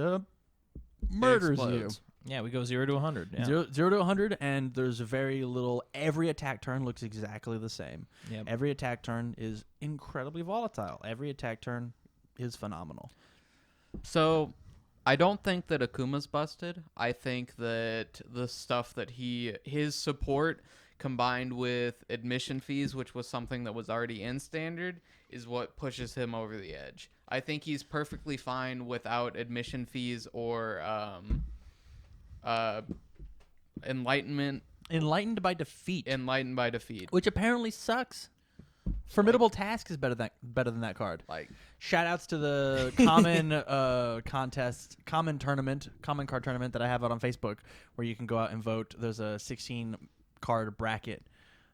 [SPEAKER 1] murders you.
[SPEAKER 3] Explodes. Yeah, we go 0 to 100. Yeah.
[SPEAKER 1] 0 to 100, and there's very little. Every attack turn looks exactly the same.
[SPEAKER 3] Yep.
[SPEAKER 1] Every attack turn is incredibly volatile. Every attack turn is phenomenal.
[SPEAKER 2] So, I don't think that Akuma's busted. I think that the stuff that his support combined with admission fees, which was something that was already in standard, is what pushes him over the edge. I think he's perfectly fine without admission fees or enlightenment.
[SPEAKER 1] Enlightened by defeat,
[SPEAKER 2] Enlightened by defeat.
[SPEAKER 1] which apparently sucks. Formidable Task is better than that card.
[SPEAKER 2] Like,
[SPEAKER 1] Shout outs to the common common card tournament that I have out on Facebook, where you can go out and vote. There's a 16 card bracket.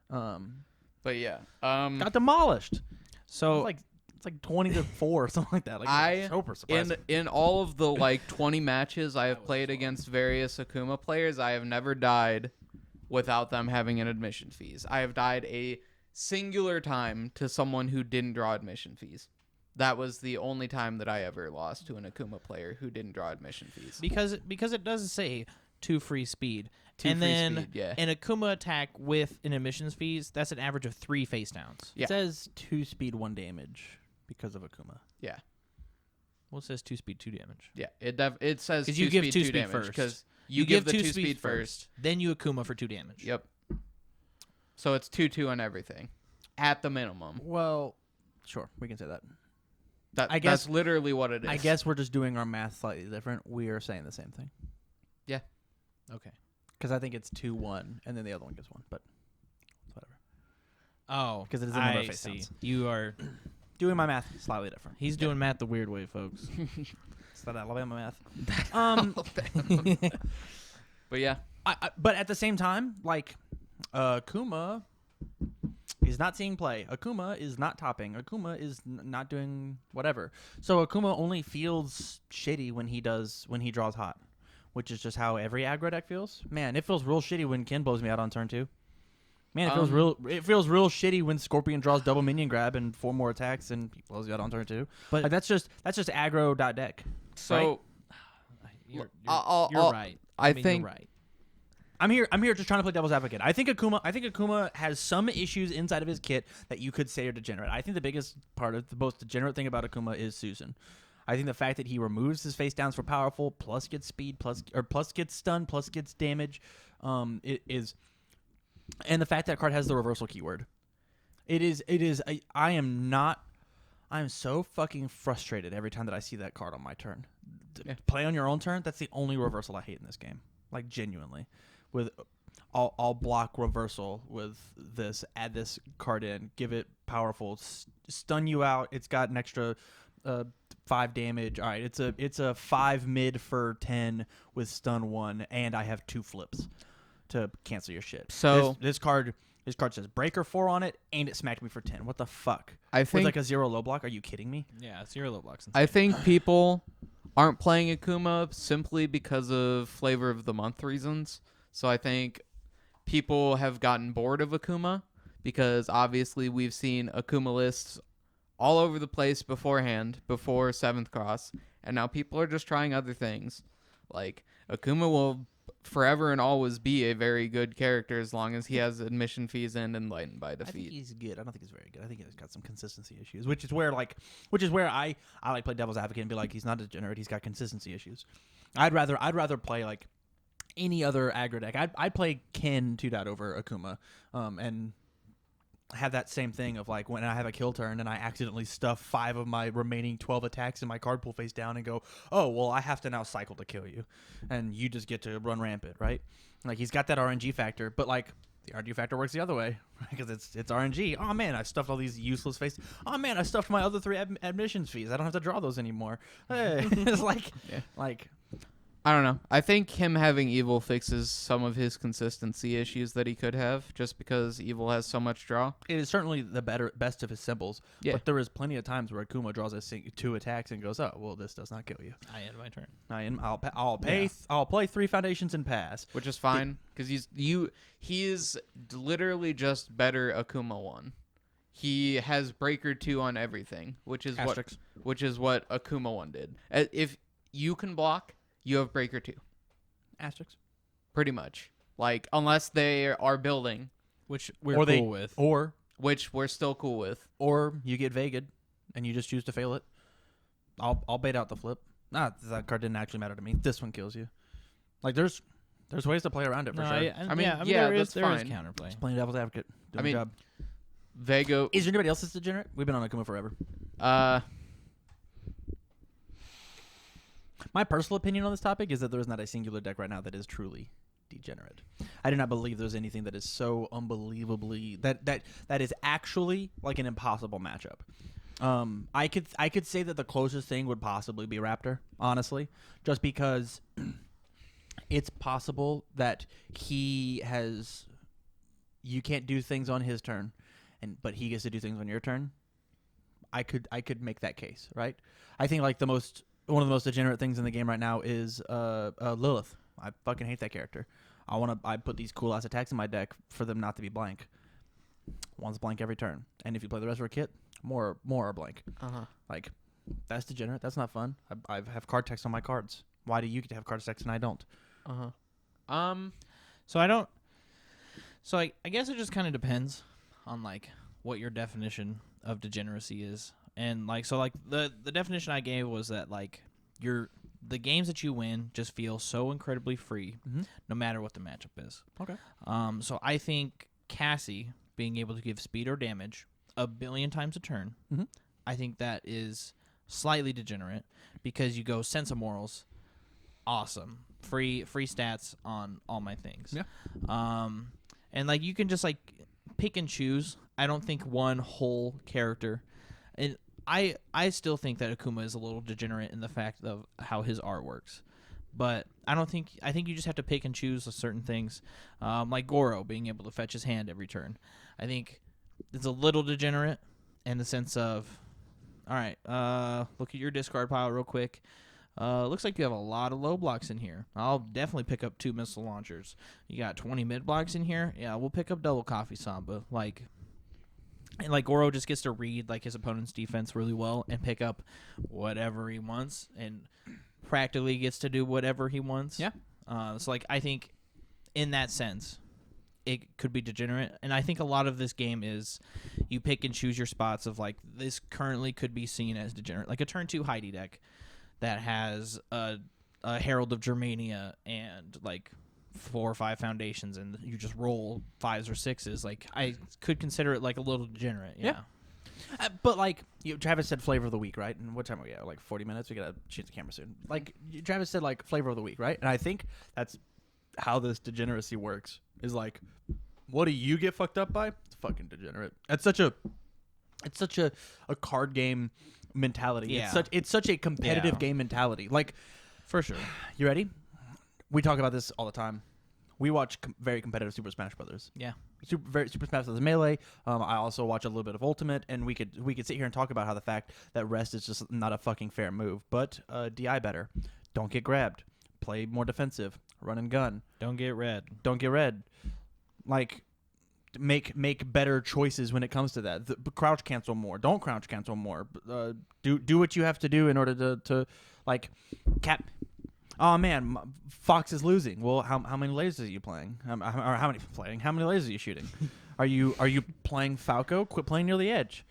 [SPEAKER 2] but yeah.
[SPEAKER 1] Got demolished.
[SPEAKER 3] So
[SPEAKER 1] It's like 20-4 or something like that. Like, I'm super surprised.
[SPEAKER 2] in all of the like 20 matches I have played against various Akuma players, I have never died without them having an admission fees. I have died a singular time to someone who didn't draw admission fees. That was the only time that I ever lost to an Akuma player who didn't draw admission fees.
[SPEAKER 3] because it does say 2 free speed.
[SPEAKER 2] Two
[SPEAKER 3] and
[SPEAKER 2] free
[SPEAKER 3] then
[SPEAKER 2] speed, yeah.
[SPEAKER 3] an Akuma attack with an admissions fees, that's an average of 3 face downs.
[SPEAKER 2] Yeah.
[SPEAKER 1] It says 2 speed, 1 damage because of Akuma.
[SPEAKER 2] Yeah.
[SPEAKER 3] Well, it says 2 speed, 2 damage.
[SPEAKER 2] Yeah. It says
[SPEAKER 3] 'Cause
[SPEAKER 2] 2
[SPEAKER 3] you give
[SPEAKER 2] speed,
[SPEAKER 3] 2
[SPEAKER 2] 2
[SPEAKER 3] speed
[SPEAKER 2] damage
[SPEAKER 3] first.
[SPEAKER 2] because you give the 2 speed first.
[SPEAKER 3] Then you Akuma for 2 damage.
[SPEAKER 2] Yep. So it's 2-2 on everything at the minimum.
[SPEAKER 1] Well, sure, we can say that.
[SPEAKER 2] That,
[SPEAKER 1] I guess-
[SPEAKER 2] that's literally what it is.
[SPEAKER 1] I guess we're just doing our math slightly different. We are saying the same thing.
[SPEAKER 3] Okay.
[SPEAKER 1] Because I think it's 2-1, and then the other one gets 1, but whatever.
[SPEAKER 3] Oh,
[SPEAKER 1] Because it is a number of
[SPEAKER 3] I
[SPEAKER 1] face
[SPEAKER 3] see.
[SPEAKER 1] downs.
[SPEAKER 3] You are.
[SPEAKER 1] Doing my math slightly different.
[SPEAKER 3] He's doing math the weird way, folks.
[SPEAKER 1] It's that Alabama math.
[SPEAKER 2] But yeah.
[SPEAKER 1] But at the same time, like, Akuma is not seeing play. Akuma is not topping. Akuma is not doing whatever. So Akuma only feels shitty when he draws hot, which is just how every aggro deck feels. Man, it feels real shitty when Ken blows me out on turn 2. Man, it feels real shitty when Scorpion draws double minion grab and 4 more attacks and he blows you out on turn 2.
[SPEAKER 3] But-
[SPEAKER 1] Like, that's just aggro.deck.
[SPEAKER 2] So
[SPEAKER 3] You're
[SPEAKER 2] I'll-
[SPEAKER 3] right.
[SPEAKER 2] I
[SPEAKER 3] mean,
[SPEAKER 2] think-
[SPEAKER 3] you're right.
[SPEAKER 1] I'm here just trying to play devil's advocate. I think Akuma has some issues inside of his kit that you could say are degenerate. I think the biggest part of the most degenerate thing about Akuma is Susan. I think the fact that he removes his face downs for powerful, plus gets speed, plus gets stun, plus gets damage, it is, and the fact that card has the reversal keyword. I am so fucking frustrated every time that I see that card on my turn.
[SPEAKER 2] Yeah.
[SPEAKER 1] Play on your own turn. That's the only reversal I hate in this game. Like, genuinely. With I'll block reversal with this, add this card in, give it powerful, stun you out. It's got an extra 5 damage. All right, it's a 5 mid for 10 with stun 1, and I have 2 flips to cancel your shit.
[SPEAKER 2] So-
[SPEAKER 1] this card says breaker 4 on it, and it smacked me for 10. What the fuck?
[SPEAKER 2] I
[SPEAKER 1] With
[SPEAKER 2] think
[SPEAKER 1] like a 0 low block? Are you kidding me?
[SPEAKER 3] Yeah, 0 low blocks.
[SPEAKER 2] I think people aren't playing Akuma simply because of flavor of the month reasons. So I think people have gotten bored of Akuma because obviously we've seen Akuma lists all over the place beforehand, before 7th Cross, and now people are just trying other things. Like, Akuma will forever and always be a very good character as long as he has admission fees and enlightened by
[SPEAKER 1] I think
[SPEAKER 2] defeat.
[SPEAKER 1] he's good. I don't think he's very good. I think he's got some consistency issues, which is where I like play devil's advocate and be like, he's not a degenerate. He's got consistency issues. I'd rather play like any other aggro deck. I'd play Ken 2 over Akuma, and have that same thing of like when I have a kill turn and I accidentally stuff 5 of my remaining 12 attacks in my card pool face down and go, oh, well, I have to now cycle to kill you. And you just get to run rampant, right? Like, he's got that RNG factor, but like the RNG factor works the other way because it's RNG. Oh, man, I stuffed all these useless faces. Oh, man, I stuffed my other 3 admissions fees. I don't have to draw those anymore. Hey. It's like,
[SPEAKER 2] Yeah.
[SPEAKER 1] like,
[SPEAKER 2] I don't know. I think him having Evil fixes some of his consistency issues that he could have, just because Evil has so much draw.
[SPEAKER 1] it is certainly the best of his symbols.
[SPEAKER 2] Yeah.
[SPEAKER 1] But there is plenty of times where Akuma draws 2 attacks and goes, oh, well, this does not kill you.
[SPEAKER 3] I end my turn.
[SPEAKER 1] I'll play 3 foundations and pass.
[SPEAKER 2] Which is fine, because he is literally just better Akuma 1. He has Breaker 2 on everything, which is
[SPEAKER 1] Asterix.
[SPEAKER 2] what Akuma 1 did. If you can block, you have Breaker 2.
[SPEAKER 1] Asterix.
[SPEAKER 2] Pretty much. Like, unless they are building,
[SPEAKER 3] Which we're
[SPEAKER 1] Or
[SPEAKER 3] cool with.
[SPEAKER 1] Or
[SPEAKER 2] which we're still cool with.
[SPEAKER 1] you get Vega'd and you just choose to fail it. I'll bait out the flip. Nah, that card didn't actually matter to me. This one kills you. Like there's ways to play around it for sure.
[SPEAKER 3] There is
[SPEAKER 2] fine.
[SPEAKER 3] counterplay.
[SPEAKER 1] Just playing devil's advocate. Doing the job.
[SPEAKER 2] Vago.
[SPEAKER 1] Is there anybody else that's degenerate? We've been on Akuma forever. My personal opinion on this topic is that there is not a singular deck right now that is truly degenerate. I do not believe there's anything that is so unbelievably that is actually like an impossible matchup. I could say that the closest thing would possibly be Raptor, honestly, just because it's possible that you can't do things on his turn, but he gets to do things on your turn. I could make that case, right? I think like one of the most degenerate things in the game right now is Lilith. I fucking hate that character. I put these cool ass attacks in my deck for them not to be blank. One's blank every turn, and if you play the rest of our kit, more are blank. Like that's degenerate. That's not fun. I have card text on my cards. Why do you get to have card text and I don't?
[SPEAKER 3] So I don't. So I guess it just kind of depends on like what your definition of degeneracy is, and like so like the definition I gave was that like the games that you win just feel so incredibly free, no matter what the matchup is.
[SPEAKER 1] Okay.
[SPEAKER 3] So I think Cassie being able to give speed or damage 1 billion times a turn, I think that is slightly degenerate because you go Sense of Morals, awesome, free stats on all my things.
[SPEAKER 1] Yeah.
[SPEAKER 3] And like you can just like pick and choose. I don't think one whole character, and I still think that Akuma is a little degenerate in the fact of how his art works. But I think you just have to pick and choose certain things. Like Goro being able to fetch his hand every turn. I think it's a little degenerate in the sense of, all right, look at your discard pile real quick. Looks like you have a lot of low blocks in here. I'll definitely pick up 2 missile launchers. You got 20 mid blocks in here? Yeah, we'll pick up double Coffee Samba. And like Goro just gets to read like his opponent's defense really well and pick up whatever he wants and practically gets to do whatever he wants.
[SPEAKER 1] Yeah.
[SPEAKER 3] So like I think in that sense it could be degenerate, and I think a lot of this game is you pick and choose your spots of like this currently could be seen as degenerate, like a turn 2 Heidi deck that has a Herald of Germania and like 4 or 5 foundations, and you just roll 5s or 6s. Like I could consider it like a little degenerate. Yeah.
[SPEAKER 1] But like Travis said, flavor of the week, right? And what time are we at? Like 40 minutes. We gotta shoot the camera soon. Like Travis said, like flavor of the week, right? And I think that's how this degeneracy works. Is like, what do you get fucked up by? It's fucking degenerate. It's such a card game mentality.
[SPEAKER 3] Yeah.
[SPEAKER 1] It's such a competitive game mentality. Like,
[SPEAKER 3] For sure.
[SPEAKER 1] you ready? We talk about this all the time. We watch very competitive Super Smash Brothers.
[SPEAKER 3] Yeah.
[SPEAKER 1] Super Smash Brothers Melee. I also watch a little bit of Ultimate, and we could sit here and talk about how the fact that rest is just not a fucking fair move. But DI better. Don't get grabbed. Play more defensive. Run and gun.
[SPEAKER 3] Don't get red.
[SPEAKER 1] Don't get red. Like, make better choices when it comes to that. Crouch cancel more. Don't crouch cancel more. Do what you have to do in order to like cap. Oh man, Fox is losing. Well, how many lasers are you playing? How many lasers are you shooting? Are you playing Falco? Quit playing near the edge.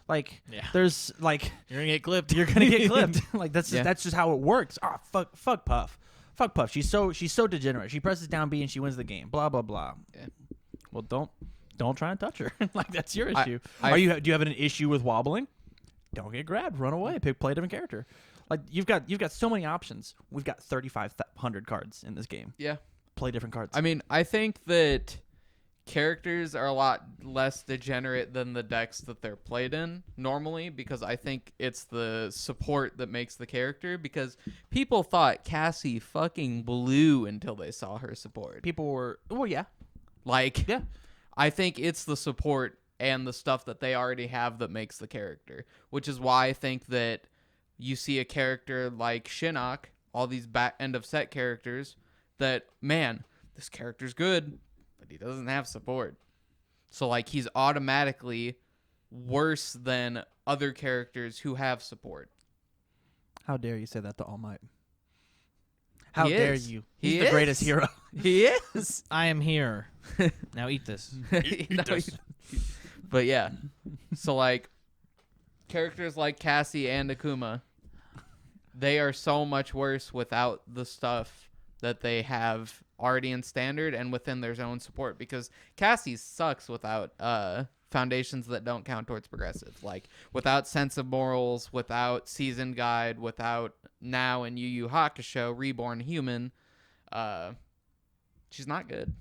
[SPEAKER 1] Like, there's like
[SPEAKER 3] You're gonna get clipped.
[SPEAKER 1] You're gonna get clipped. Like that's just how it works. Ah, fuck Puff. Fuck Puff. She's so degenerate. She presses down B and she wins the game. Blah blah blah.
[SPEAKER 2] Yeah.
[SPEAKER 1] Well, don't try and touch her. Like that's your issue.
[SPEAKER 2] Do
[SPEAKER 1] you have an issue with wobbling? Don't get grabbed. Run away. Play a different character. Like you've got so many options. We've got 3,500 cards in this game.
[SPEAKER 2] Yeah.
[SPEAKER 1] Play different cards.
[SPEAKER 2] I mean, I think that characters are a lot less degenerate than the decks that they're played in normally, because I think it's the support that makes the character, because people thought Cassie fucking blew until they saw her support.
[SPEAKER 1] People were, well, yeah.
[SPEAKER 2] Like,
[SPEAKER 1] Yeah.
[SPEAKER 2] I think it's the support and the stuff that they already have that makes the character, which is why I think that you see a character like Shinnok, all these back end of set characters that, man, this character's good, but he doesn't have support. So, like, he's automatically worse than other characters who have support.
[SPEAKER 1] How dare you say that to All Might? How
[SPEAKER 2] He
[SPEAKER 1] dare
[SPEAKER 2] is.
[SPEAKER 1] you?
[SPEAKER 2] He
[SPEAKER 1] He's the
[SPEAKER 2] is.
[SPEAKER 1] greatest hero.
[SPEAKER 2] He is.
[SPEAKER 3] I am here. Now eat this.
[SPEAKER 2] But yeah. So, like, characters like Cassie and Akuma they are so much worse without the stuff that they have already in standard and within their own support, because Cassie sucks without foundations that don't count towards progressive, like without sense of morals, without season guide, without now in Yu Yu Hakusho Reborn Human. She's not good.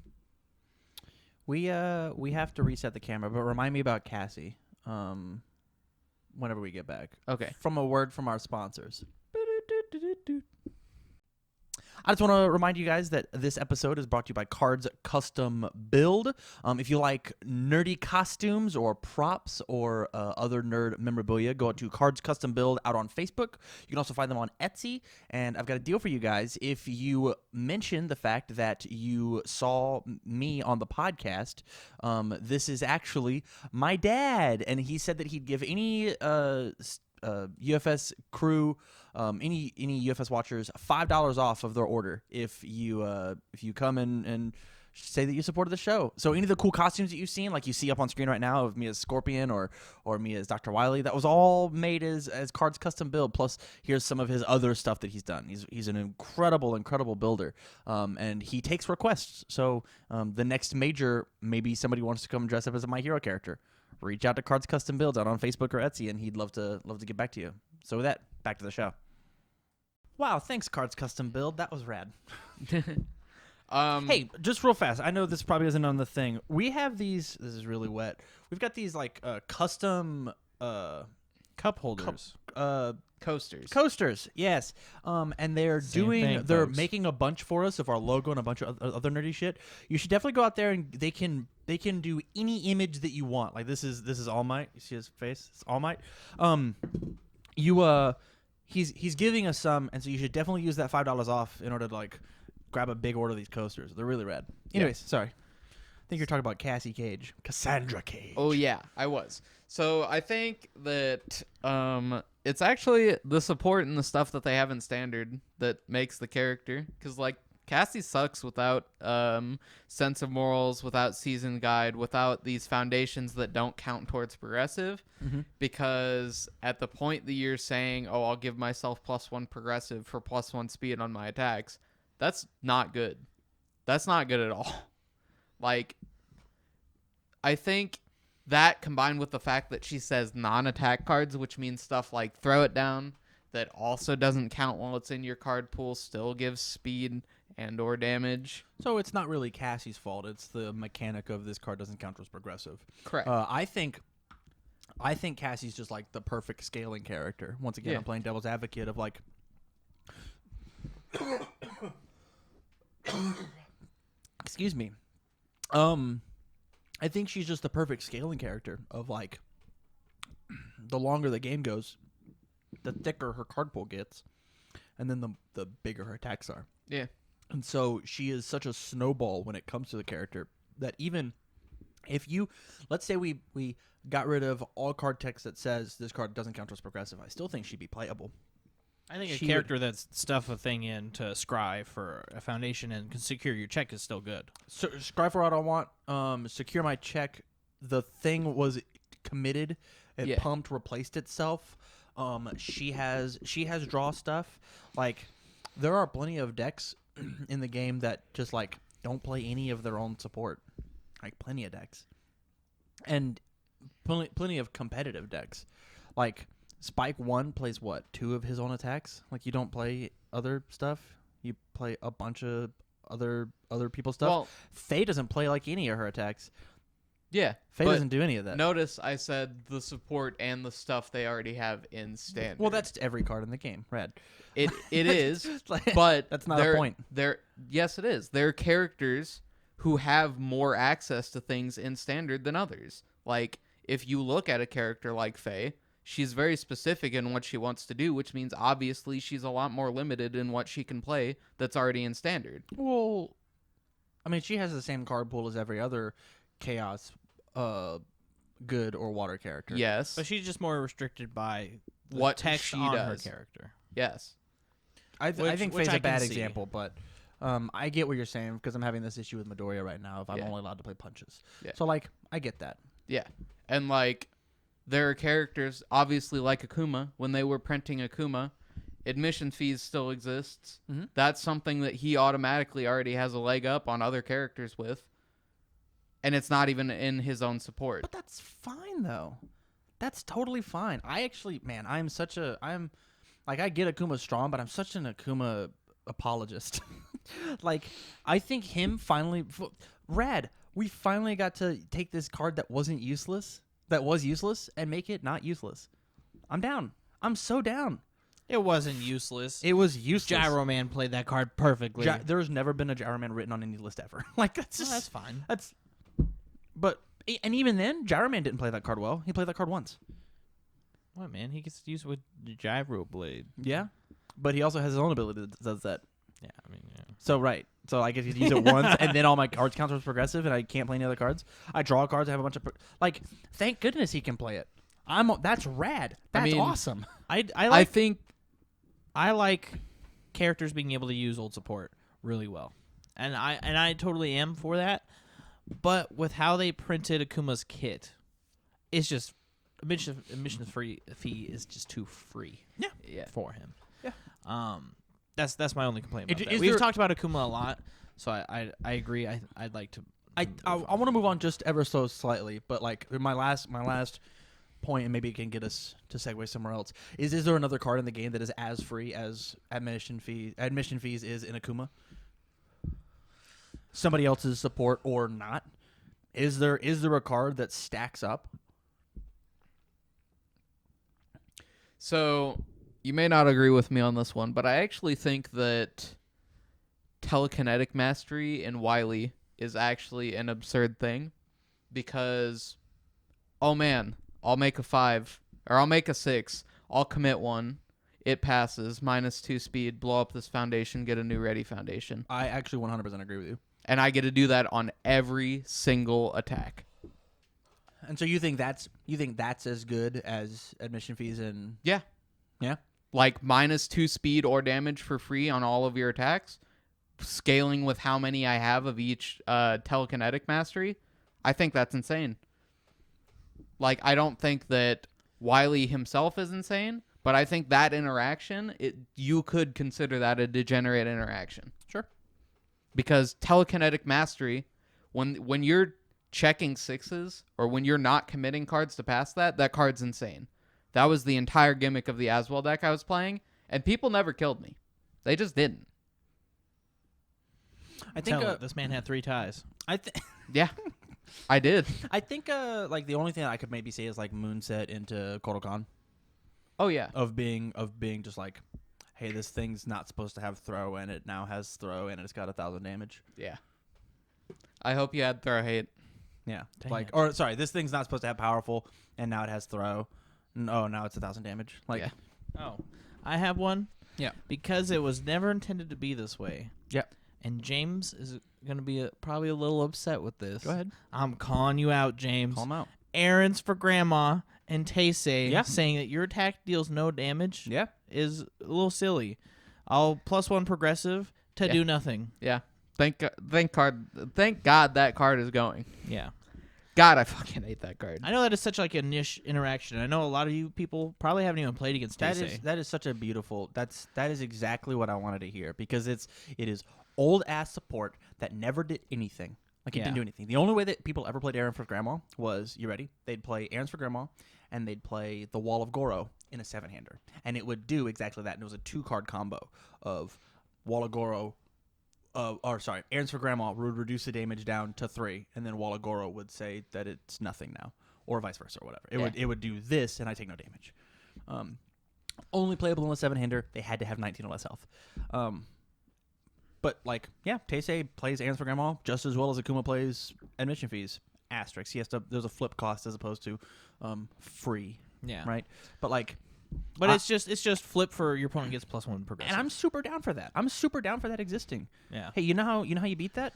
[SPEAKER 1] We have to reset the camera, but remind me about Cassie whenever we get back.
[SPEAKER 2] Okay.
[SPEAKER 1] From a word from our sponsors. I just want to remind you guys that this episode is brought to you by Cards Custom Build. If you like nerdy costumes or props or other nerd memorabilia, go to Cards Custom Build out on Facebook. You can also find them on Etsy. And I've got a deal for you guys. If you mention the fact that you saw me on the podcast, this is actually my dad. And he said that he'd give any UFS crew, any UFS watchers, $5 off of their order if you come and say that you supported the show. So any of the cool costumes that you've seen, like you see up on screen right now of me as Scorpion or me as Dr. Wily, that was all made as Cards Custom Build. Plus, here's some of his other stuff that he's done. He's an incredible builder, and he takes requests. So the next major, maybe somebody wants to come dress up as a My Hero character. Reach out to Cards Custom Build out on Facebook or Etsy, and he'd love to get back to you. So with that, back to the show. Wow, thanks, Cards Custom Build. That was rad. Hey, just real fast. I know this probably isn't on the thing. We have these. This is really wet. We've got these like custom
[SPEAKER 3] Cup holders.
[SPEAKER 2] Coasters.
[SPEAKER 1] Yes. And they're they're making a bunch for us of our logo and a bunch of other nerdy shit. You should definitely go out there and they can do any image that you want. Like this is All Might. You see his face? It's All Might. He's giving us some, and so you should definitely use that $5 off in order to like grab a big order of these coasters. They're really rad. Anyways, sorry. I think you're talking about Cassandra Cage.
[SPEAKER 2] Oh yeah, I was. So I think that it's actually the support and the stuff that they have in standard that makes the character, because like Cassie sucks without sense of morals, without season guide, without these foundations that don't count towards progressive.
[SPEAKER 1] Mm-hmm.
[SPEAKER 2] Because at the point that you're saying, oh, I'll give myself +1 progressive for +1 speed on my attacks, that's not good. That's not good at all. Like, I think that combined with the fact that she says non-attack cards, which means stuff like throw it down, that also doesn't count while it's in your card pool, still gives speed and or damage.
[SPEAKER 1] So it's not really Cassie's fault. It's the mechanic of this card doesn't count as progressive.
[SPEAKER 2] Correct.
[SPEAKER 1] I think Cassie's just like the perfect scaling character. Once again, I'm playing devil's advocate of like excuse me. I think she's just the perfect scaling character of like the longer the game goes, the thicker her card pool gets, and then the bigger her attacks are.
[SPEAKER 2] Yeah.
[SPEAKER 1] And so she is such a snowball when it comes to the character that even if you, let's say we got rid of all card text that says this card doesn't count as progressive, I still think she'd be playable.
[SPEAKER 3] I think a character that's stuff a thing in to scry for a foundation and can secure your check is still good.
[SPEAKER 1] So scry for what I want. Secure my check. The thing was committed. It pumped, replaced itself. She has draw stuff. Like there are plenty of decks in the game that just like don't play any of their own support. Like plenty of decks, and plenty of competitive decks. Like Spike 1 plays what, 2 of his own attacks? Like you don't play other stuff. You play a bunch of other people's stuff.
[SPEAKER 2] Well,
[SPEAKER 1] Faye doesn't play like any of her attacks.
[SPEAKER 2] Yeah.
[SPEAKER 1] Faye doesn't do any of that.
[SPEAKER 2] Notice I said the support and the stuff they already have in standard.
[SPEAKER 1] Well, that's every card in the game. Rad.
[SPEAKER 2] It is, but
[SPEAKER 1] that's not a point.
[SPEAKER 2] Yes, it is. There are characters who have more access to things in standard than others. Like, if you look at a character like Faye, she's very specific in what she wants to do, which means obviously she's a lot more limited in what she can play that's already in standard.
[SPEAKER 1] Well, I mean, she has the same card pool as every other Chaos good or water character.
[SPEAKER 2] Yes.
[SPEAKER 3] But she's just more restricted by the
[SPEAKER 2] what
[SPEAKER 3] text
[SPEAKER 2] she
[SPEAKER 3] on
[SPEAKER 2] does.
[SPEAKER 3] her character.
[SPEAKER 2] Yes.
[SPEAKER 1] I think Faye's
[SPEAKER 3] I
[SPEAKER 1] a bad
[SPEAKER 3] can see.
[SPEAKER 1] example, but I get what you're saying because I'm having this issue with Midoriya right now if I'm only allowed to play punches.
[SPEAKER 2] Yeah.
[SPEAKER 1] So, like, I get that.
[SPEAKER 2] Yeah. And, like, there are characters, obviously like Akuma, when they were printing Akuma, admission fees still exists.
[SPEAKER 1] Mhm.
[SPEAKER 2] That's something that he automatically already has a leg up on other characters with. And it's not even in his own support.
[SPEAKER 1] But that's fine though. That's totally fine. I actually, man, I'm like, I get Akuma's strong, but I'm such an Akuma apologist. Like, I think him finally, Rad, we finally got to take this card that was useless, and make it not useless. I'm down. I'm so down.
[SPEAKER 3] It wasn't useless.
[SPEAKER 1] It was useless.
[SPEAKER 3] Gyro Man played that card perfectly.
[SPEAKER 1] There's never been a Gyro Man written on any list ever. Like, that's
[SPEAKER 3] Well,
[SPEAKER 1] just,
[SPEAKER 3] that's fine.
[SPEAKER 1] but, and even then, Gyro Man didn't play that card well. He played that card once.
[SPEAKER 3] What, man? He gets to use it with the Gyro Blade.
[SPEAKER 1] Yeah. But he also has his own ability that does that.
[SPEAKER 3] Yeah, I mean, yeah.
[SPEAKER 1] So, right. So I get to use it once, and then all my cards counter is progressive, and I can't play any other cards. I draw cards. I have a bunch of... like, thank goodness he can play it. That's rad. That's awesome.
[SPEAKER 2] I think
[SPEAKER 3] I like characters being able to use old support really well, and I totally am for that. But with how they printed Akuma's kit, it's just admission fee is just too free.
[SPEAKER 2] Yeah.
[SPEAKER 3] For him.
[SPEAKER 1] Yeah.
[SPEAKER 3] That's my only complaint about that.
[SPEAKER 1] Is
[SPEAKER 3] We've
[SPEAKER 1] there-
[SPEAKER 3] talked about Akuma a lot, so I agree. I'd like to.
[SPEAKER 1] I want to move on just ever so slightly, but like my last point, and maybe it can get us to segue somewhere else. Is there another card in the game that is as free as admission fees is in Akuma? Somebody else's support or not? Is there a card that stacks up?
[SPEAKER 2] So. You may not agree with me on this one, but I actually think that telekinetic mastery in Wily is actually an absurd thing because, oh man, I'll make a 5 or I'll make a 6. I'll commit 1. It passes, -2 speed, blow up this foundation, get a new ready foundation.
[SPEAKER 1] I actually 100% agree with you.
[SPEAKER 2] And I get to do that on every single attack.
[SPEAKER 1] And so you think that's as good as admission fees in...
[SPEAKER 2] Yeah.
[SPEAKER 1] Yeah?
[SPEAKER 2] Like -2 speed or damage for free on all of your attacks, scaling with how many I have of each telekinetic mastery. I think that's insane. Like, I don't think that Wily himself is insane, but I think that interaction, you could consider that a degenerate interaction.
[SPEAKER 1] Sure.
[SPEAKER 2] Because telekinetic mastery, when you're checking 6s or when you're not committing cards to pass that card's insane. That was the entire gimmick of the Aswell deck I was playing, and people never killed me. They just didn't.
[SPEAKER 1] I think
[SPEAKER 3] this man had 3 ties.
[SPEAKER 2] Yeah, I did.
[SPEAKER 1] I think like the only thing I could maybe say is like Moonset into Kodokan
[SPEAKER 2] Oh yeah.
[SPEAKER 1] of being just like, hey, this thing's not supposed to have throw, and it now has throw, and it's got 1,000 damage.
[SPEAKER 2] Yeah. I hope you had throw hate.
[SPEAKER 1] Yeah,
[SPEAKER 3] Dang
[SPEAKER 1] like,
[SPEAKER 3] it.
[SPEAKER 1] or sorry, this thing's not supposed to have powerful, and now it has throw. Oh, now it's 1,000 damage. Like,
[SPEAKER 2] Yeah.
[SPEAKER 3] Oh, I have one.
[SPEAKER 1] Yeah.
[SPEAKER 3] Because it was never intended to be this way.
[SPEAKER 1] Yep.
[SPEAKER 3] And James is going to be probably a little upset with this.
[SPEAKER 1] Go ahead,
[SPEAKER 3] I'm calling you out, James.
[SPEAKER 1] call him out.
[SPEAKER 3] Errands for Grandma and Taysay
[SPEAKER 1] Yeah.
[SPEAKER 3] saying that your attack deals no damage
[SPEAKER 1] Yeah,
[SPEAKER 3] is a little silly. I'll +1 progressive to
[SPEAKER 2] Yeah.
[SPEAKER 3] do nothing.
[SPEAKER 2] Yeah. Thank God that card is going.
[SPEAKER 3] Yeah.
[SPEAKER 2] God, I fucking hate that card.
[SPEAKER 3] I know that is such like a niche interaction. I know a lot of you people probably haven't even played against Taysay.
[SPEAKER 1] that is such a beautiful. That is exactly what I wanted to hear, because it is old ass support that never did anything. Like, it
[SPEAKER 3] Yeah.
[SPEAKER 1] didn't do anything. The only way that people ever played Errand for Grandma was, you ready? They'd play Errands for Grandma, and they'd play the Wall of Goro in a 7-hander, and it would do exactly that. And it was a 2-card combo of Wall of Goro. Errands for Grandma would reduce the damage down to 3, and then Wall of Goro would say that it's nothing now, or vice versa, or whatever. It would do this, and I take no damage. Only playable in a 7-hander. They had to have 19 or less health. But like, yeah, Taysay plays Errands for Grandma just as well as Akuma plays admission fees. Asterisk. There's a flip cost as opposed to free.
[SPEAKER 3] Yeah.
[SPEAKER 1] Right. But like.
[SPEAKER 3] But it's just flip for your opponent gets +1 progressive.
[SPEAKER 1] And I'm super down for that. I'm super down for that existing.
[SPEAKER 3] Yeah.
[SPEAKER 1] Hey, you know how you beat that?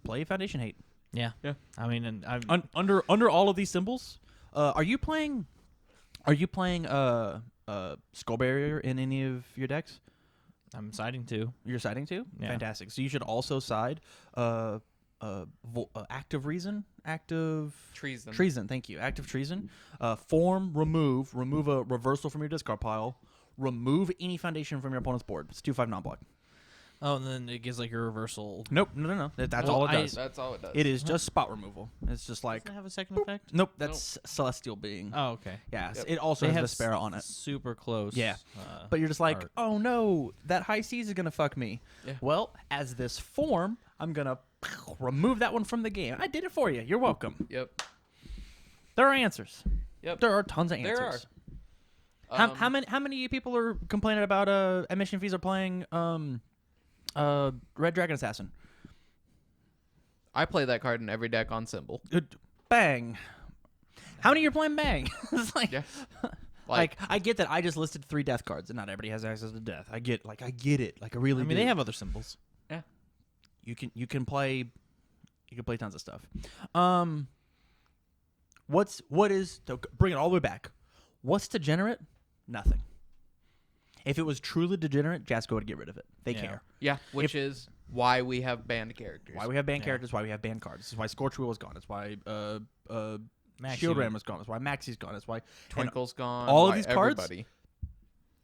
[SPEAKER 1] Play Foundation Hate.
[SPEAKER 3] Yeah.
[SPEAKER 2] Yeah.
[SPEAKER 3] I mean, and I'm
[SPEAKER 1] Under all of these symbols, are you playing Skull Barrier in any of your decks?
[SPEAKER 3] I'm siding to.
[SPEAKER 1] You're siding to?
[SPEAKER 3] Yeah.
[SPEAKER 1] Fantastic. So you should also side active
[SPEAKER 2] Treason.
[SPEAKER 1] treason. Thank you. Active treason. Form remove a reversal from your discard pile. remove any foundation from your opponent's board. It's 2/5 non-block.
[SPEAKER 3] Oh, and then it gives like your reversal.
[SPEAKER 1] Nope, no. That's
[SPEAKER 3] Well,
[SPEAKER 1] all it does.
[SPEAKER 2] That's all it does.
[SPEAKER 1] It is just spot removal. It's just like
[SPEAKER 3] Doesn't it have a second effect?
[SPEAKER 1] nope. That's celestial being.
[SPEAKER 3] Oh, okay.
[SPEAKER 1] Yeah,
[SPEAKER 2] Yep.
[SPEAKER 1] it also
[SPEAKER 3] They
[SPEAKER 1] has
[SPEAKER 3] have
[SPEAKER 1] the sparrow on it.
[SPEAKER 3] Super close.
[SPEAKER 1] Yeah. But you're just like,
[SPEAKER 3] art.
[SPEAKER 1] oh no, that high seas is gonna fuck me.
[SPEAKER 2] Yeah.
[SPEAKER 1] Well, as this form, I'm gonna remove that one from the game. I did it for you. You're welcome.
[SPEAKER 2] Yep.
[SPEAKER 1] There are answers.
[SPEAKER 2] Yep.
[SPEAKER 1] There are tons of
[SPEAKER 2] There
[SPEAKER 1] answers.
[SPEAKER 2] are.
[SPEAKER 1] How many people are complaining about admission fees are playing Red Dragon Assassin?
[SPEAKER 2] I play that card in every deck on symbol.
[SPEAKER 1] Bang. How many are playing Bang? It's like,
[SPEAKER 2] Yeah.
[SPEAKER 1] like I get that I just listed 3 death cards and not everybody has access to death. I get it. Like I really
[SPEAKER 3] I mean,
[SPEAKER 1] do.
[SPEAKER 3] they have other symbols.
[SPEAKER 1] You can play tons of stuff. What is to bring it all the way back? What's degenerate? Nothing. If it was truly degenerate, Jasco would get rid of it. They
[SPEAKER 3] Yeah.
[SPEAKER 1] care.
[SPEAKER 2] Yeah, which is why we have banned characters.
[SPEAKER 1] Why we have banned
[SPEAKER 3] Yeah.
[SPEAKER 1] characters, why we have banned cards. This is why Scorch Wheel is gone. It's why
[SPEAKER 3] Maxi.
[SPEAKER 1] Shield Ram is gone. It's why Maxi's gone. It's why
[SPEAKER 2] Twinkle's gone.
[SPEAKER 1] all of
[SPEAKER 2] why
[SPEAKER 1] these cards-
[SPEAKER 2] everybody.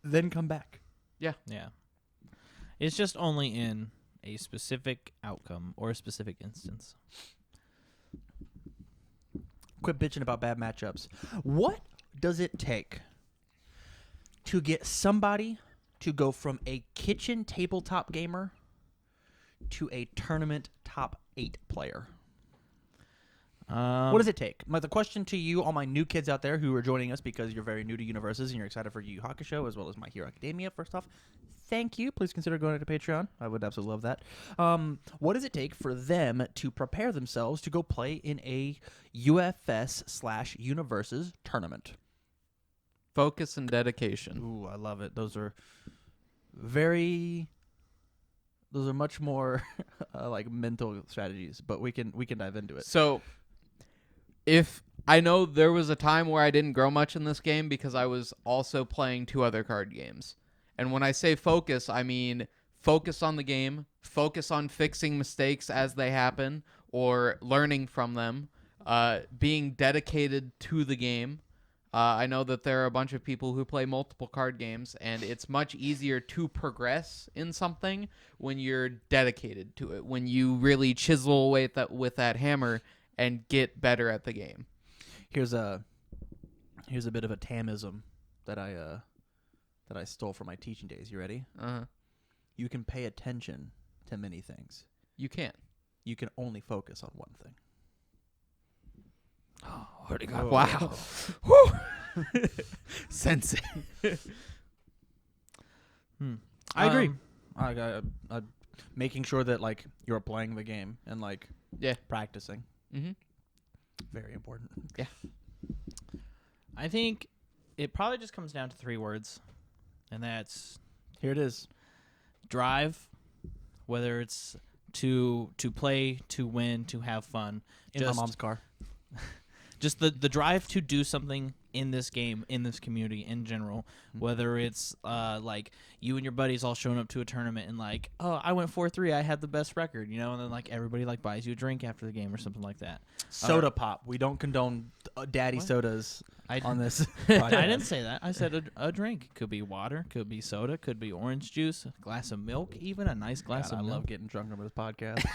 [SPEAKER 1] then come back.
[SPEAKER 3] Yeah. It's just only in a specific outcome or a specific instance.
[SPEAKER 1] Quit bitching about bad matchups. What does it take to get somebody to go from a kitchen tabletop gamer to a tournament top 8 player? What does it take? The question to you, all my new kids out there who are joining us because you're very new to UniVersus and you're excited for Yu Yu Hakusho as well as My Hero Academia. First off, thank you. Please consider going to Patreon. I would absolutely love that. What does it take for them to prepare themselves to go play in a UFS/UniVersus tournament?
[SPEAKER 2] Focus and dedication.
[SPEAKER 1] Ooh, I love it. Those are much more like mental strategies, but we can dive into it.
[SPEAKER 2] So, if I know there was a time where I didn't grow much in this game because I was also playing 2 other card games. And when I say focus, I mean focus on the game, focus on fixing mistakes as they happen or learning from them, being dedicated to the game. I know that there are a bunch of people who play multiple card games, and it's much easier to progress in something when you're dedicated to it, when you really chisel away with that hammer and get better at the game.
[SPEAKER 1] Here's a bit of a Tamism that I stole from my teaching days. You ready? You can pay attention to many things.
[SPEAKER 2] You can't.
[SPEAKER 1] You can only focus on one thing.
[SPEAKER 2] Already got wow. Whew. Sensei.
[SPEAKER 1] I agree. Making sure that like you're playing the game and like practicing.
[SPEAKER 2] Mm-hmm.
[SPEAKER 1] Very important.
[SPEAKER 2] Yeah.
[SPEAKER 3] I think it probably just comes down to 3 words, and that's
[SPEAKER 1] Here it is.
[SPEAKER 3] drive, whether it's to play, to win, to have fun.
[SPEAKER 1] In my mom's car.
[SPEAKER 3] Just the drive to do something in this game, in this community in general, whether it's like you and your buddies all showing up to a tournament and like, oh, I went 4-3, I had the best record, and then like everybody like buys you a drink after the game or something like that.
[SPEAKER 1] Soda pop. We don't condone daddy
[SPEAKER 3] What?
[SPEAKER 1] sodas on this.
[SPEAKER 3] I
[SPEAKER 1] podcast.
[SPEAKER 3] didn't say that. I said a drink. Could be water, could be soda, could be orange juice, a glass of milk, even a nice glass
[SPEAKER 1] God,
[SPEAKER 3] of
[SPEAKER 1] I
[SPEAKER 3] milk.
[SPEAKER 1] love getting drunk over this podcast.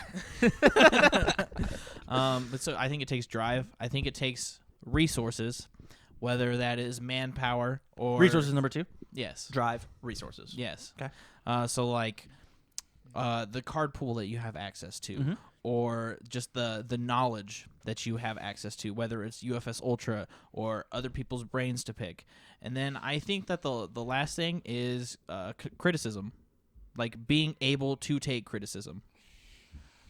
[SPEAKER 3] But so I think it takes drive. I think it takes resources, whether that is manpower or
[SPEAKER 1] Resources number 2.
[SPEAKER 3] Yes.
[SPEAKER 1] Drive. Resources.
[SPEAKER 3] Yes.
[SPEAKER 1] Okay.
[SPEAKER 3] So like the card pool that you have access to,
[SPEAKER 1] Mm-hmm.
[SPEAKER 3] or just the knowledge that you have access to, whether it's UFS Ultra or other people's brains to pick. And then I think that the last thing is criticism, like being able to take criticism.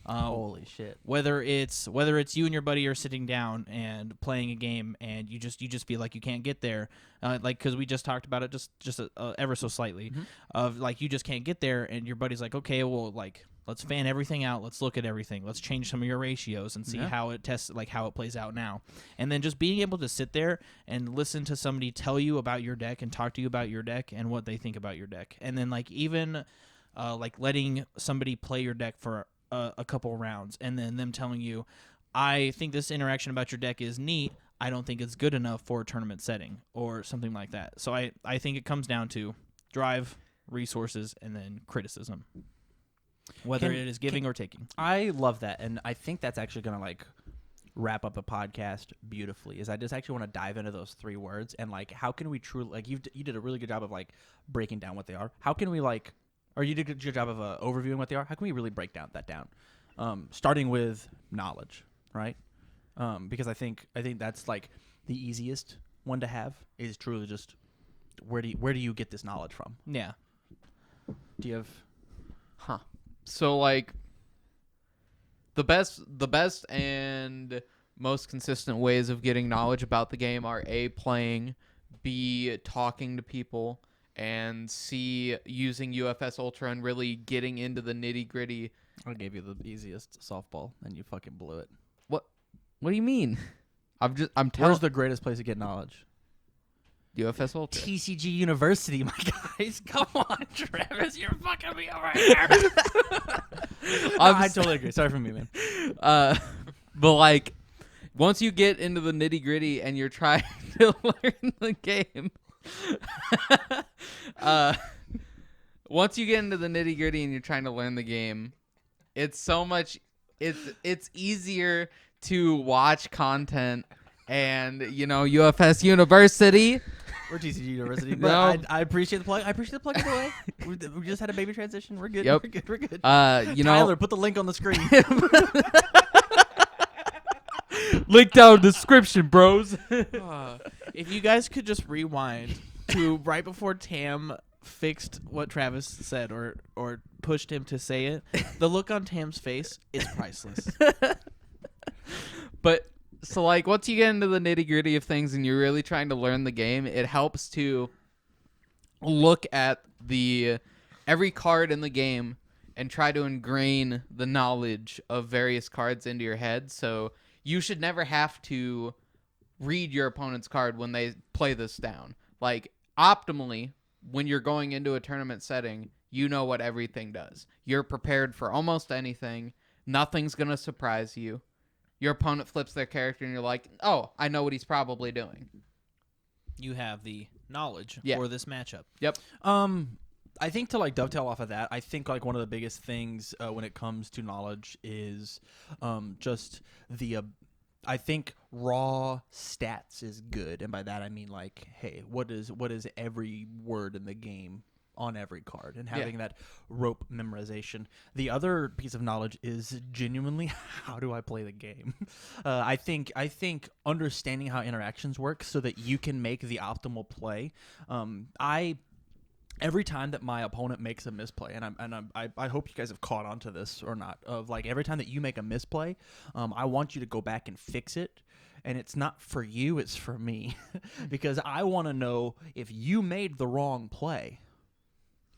[SPEAKER 1] Holy shit.
[SPEAKER 3] Whether it's you and your buddy are sitting down and playing a game and you just feel like you can't get there, like because we just talked about it just ever so slightly, of like you just can't get there and your buddy's like, okay, well, like let's fan everything out, let's look at everything, let's change some of your ratios and see how it tests, like how it plays out now, and then just being able to sit there and listen to somebody tell you about your deck and talk to you about your deck and what they think about your deck, and then like even like letting somebody play your deck for a couple rounds and then them telling you, I think this interaction about your deck is neat, I don't think it's good enough for a tournament setting or something like that. So I think it comes down to drive, resources, and then criticism. Whether it is giving or taking.
[SPEAKER 1] I love that, and I think that's actually going to like wrap up the podcast beautifully. Is I just actually want to dive into those 3 words and like how can we truly like you did a really good job of like breaking down what they are. How can we like, or you did a good job of overviewing what they are. How can we really break that down? Starting with knowledge, right? Because I think that's like the easiest one to have is truly just where do you get this knowledge from?
[SPEAKER 3] Yeah.
[SPEAKER 1] Do you have?
[SPEAKER 2] Huh. So like the best and most consistent ways of getting knowledge about the game are A, playing, B, talking to people, and C, using UFS Ultra and really getting into the nitty-gritty.
[SPEAKER 1] I gave you the easiest softball and you fucking blew it.
[SPEAKER 2] What do you mean? I'm telling.
[SPEAKER 1] Where's the greatest place to get knowledge?
[SPEAKER 2] UFS Ultra.
[SPEAKER 1] TCG University, my guys. Come on, Travis. You're fucking me over here. I totally agree. Sorry for me, man.
[SPEAKER 2] But like, once you get into the nitty gritty and you're trying to learn the game, once you get into the nitty gritty and you're trying to learn the game, it's so much. It's easier to watch content and UFS University.
[SPEAKER 1] We're TCG University, but
[SPEAKER 2] No.
[SPEAKER 1] I appreciate the plug. I apprecied the plug away. We just had a baby transition. We're good.
[SPEAKER 2] Yep.
[SPEAKER 1] We're good.
[SPEAKER 2] Tyler,
[SPEAKER 1] put the link on the screen.
[SPEAKER 2] link down in the description, bros.
[SPEAKER 3] If you guys could just rewind to right before Tam fixed what Travis said or pushed him to say it, the look on Tam's face is priceless.
[SPEAKER 2] But so like once you get into the nitty gritty of things and you're really trying to learn the game, it helps to look at every card in the game and try to ingrain the knowledge of various cards into your head. So you should never have to read your opponent's card when they play this down. Like optimally, when you're going into a tournament setting, you know what everything does. You're prepared for almost anything. Nothing's going to surprise you. Your opponent flips their character and you're like, oh, I know what he's probably doing.
[SPEAKER 3] You have the knowledge
[SPEAKER 2] Yeah.
[SPEAKER 3] for this matchup.
[SPEAKER 2] Yep.
[SPEAKER 1] I think to like dovetail off of that, I think like one of the biggest things when it comes to knowledge is just the I think raw stats is good, and by that I mean like, hey, what is every word in the game on every card, and having that rope memorization. The other piece of knowledge is genuinely how do I play the game. I think understanding how interactions work so that you can make the optimal play. Every time that my opponent makes a misplay, and I hope you guys have caught on to this or not, of like every time that you make a misplay, I want you to go back and fix it. And it's not for you, it's for me. Because I want to know if you made the wrong play,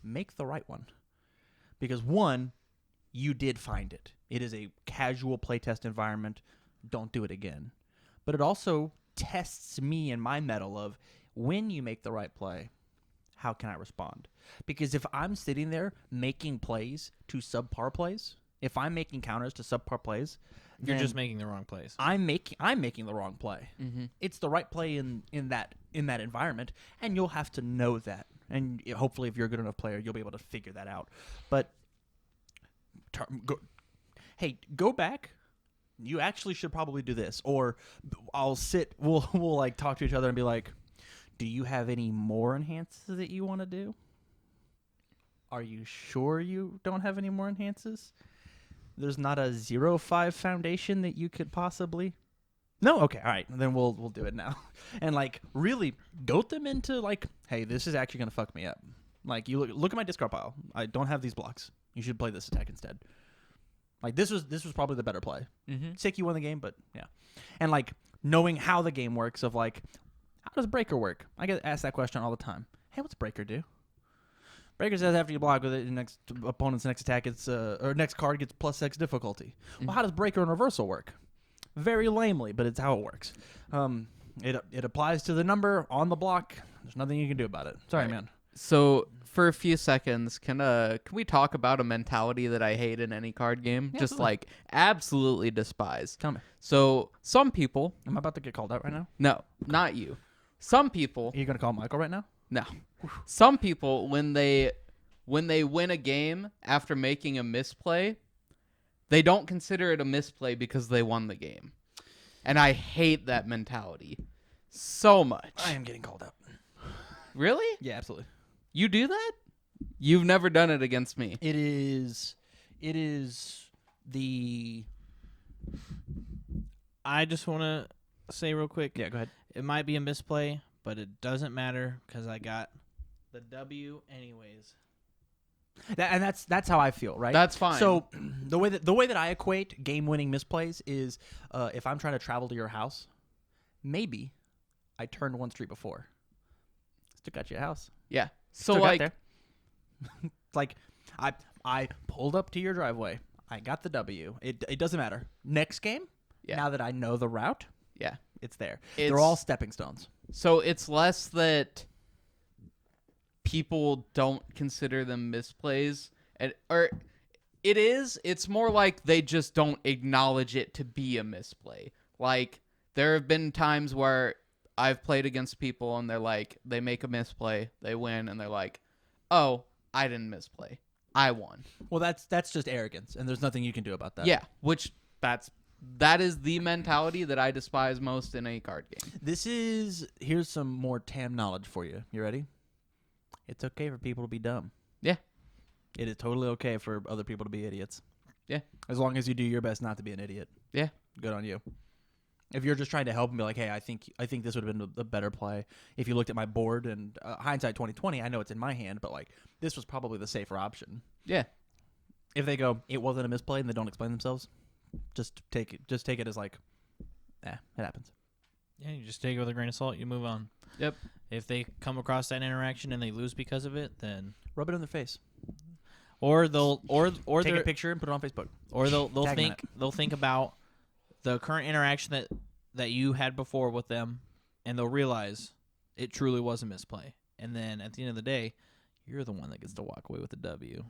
[SPEAKER 1] make the right one. Because one, you did find it. It is a casual playtest environment. Don't do it again. But it also tests me and my mettle of when you make the right play, how can I respond? Because if I'm sitting there making plays to subpar plays, if I'm making counters to subpar plays,
[SPEAKER 3] You're just making the wrong plays.
[SPEAKER 1] I'm making the wrong play.
[SPEAKER 2] Mm-hmm.
[SPEAKER 1] It's the right play in that environment, and you'll have to know that. And hopefully, if you're a good enough player, you'll be able to figure that out. But go back. You actually should probably do this, or We'll like talk to each other and be like, do you have any more enhances that you want to do? Are you sure you don't have any more enhances? There's not a 0-5 foundation that you could possibly... No? Okay, all right. Then we'll do it now. And, like, really goat them into, like, hey, this is actually going to fuck me up. Like, you look at my discard pile. I don't have these blocks. You should play this attack instead. Like, this was probably the better play.
[SPEAKER 2] Mm-hmm.
[SPEAKER 1] Sick, you won the game, but, yeah. And, like, knowing how the game works of, like, how does Breaker work? I get asked that question all the time. Hey, what's Breaker do? Breaker says after you block with it, your next opponent's next attack or next card gets +X difficulty.
[SPEAKER 2] Mm-hmm.
[SPEAKER 1] Well, how does Breaker and Reversal work? Very lamely, but it's how it works. It applies to the number on the block. There's nothing you can do about it. Sorry,
[SPEAKER 2] Right.
[SPEAKER 1] man.
[SPEAKER 2] So for a few seconds, can we talk about a mentality that I hate in any card game?
[SPEAKER 1] Yeah,
[SPEAKER 2] Just
[SPEAKER 1] absolutely.
[SPEAKER 2] like absolutely despise.
[SPEAKER 1] Tell me.
[SPEAKER 2] So some people,
[SPEAKER 1] Am I about to get called out right now?
[SPEAKER 2] no, not you. Some people,
[SPEAKER 1] Are you going to call Michael right now?
[SPEAKER 2] no. Some people, when they win a game after making a misplay, they don't consider it a misplay because they won the game. And I hate that mentality so much.
[SPEAKER 1] I am getting called out.
[SPEAKER 2] Really?
[SPEAKER 1] Yeah, absolutely.
[SPEAKER 2] You do that? You've never done it against me.
[SPEAKER 1] It is the...
[SPEAKER 3] I just want to say real quick.
[SPEAKER 1] Yeah, go ahead.
[SPEAKER 3] It might be a misplay, but it doesn't matter because I got the W anyways.
[SPEAKER 1] And that's how I feel, right?
[SPEAKER 2] That's fine.
[SPEAKER 1] So the way that I equate game-winning misplays is if I'm trying to travel to your house, maybe I turned one street before. Still got you a house.
[SPEAKER 2] Yeah. So
[SPEAKER 1] Still got
[SPEAKER 2] like,
[SPEAKER 1] there. Like I pulled up to your driveway. I got the W. It doesn't matter. Next game,
[SPEAKER 2] Yeah.
[SPEAKER 1] now that I know the route,
[SPEAKER 2] yeah.
[SPEAKER 1] it's there.
[SPEAKER 2] It's-
[SPEAKER 1] They're all stepping stones.
[SPEAKER 2] So it's less that people don't consider them misplays, or it is. It's more like they just don't acknowledge it to be a misplay. Like there have been times where I've played against people and they're like, they make a misplay, they win, and they're like, "Oh, I didn't misplay, I won."
[SPEAKER 1] Well, that's just arrogance, and there's nothing you can do about that.
[SPEAKER 2] Yeah, which that is the mentality that I despise most in a card game.
[SPEAKER 1] Here's some more TAM knowledge for you. You ready? It's okay for people to be dumb.
[SPEAKER 2] Yeah.
[SPEAKER 1] It is totally okay for other people to be idiots.
[SPEAKER 2] Yeah.
[SPEAKER 1] As long as you do your best not to be an idiot.
[SPEAKER 2] Yeah.
[SPEAKER 1] Good on you. If you're just trying to help and be like, hey, I think this would have been a better play if you looked at my board and hindsight 2020, I know it's in my hand, but like this was probably the safer option.
[SPEAKER 2] Yeah.
[SPEAKER 1] If they go, it wasn't a misplay and they don't explain themselves, just take it as like, it happens.
[SPEAKER 3] Yeah, you just take it with a grain of salt. You move on.
[SPEAKER 2] Yep.
[SPEAKER 3] If they come across that interaction and they lose because of it, then
[SPEAKER 1] Rub it in their face.
[SPEAKER 3] or they'll or
[SPEAKER 1] Take
[SPEAKER 3] they're
[SPEAKER 1] a picture and put it on Facebook.
[SPEAKER 3] or they'll
[SPEAKER 1] Tag them in
[SPEAKER 3] they'll think about the current interaction that you had before with them, and they'll realize it truly was a misplay. And then at the end of the day, you're the one that gets to walk away with the W.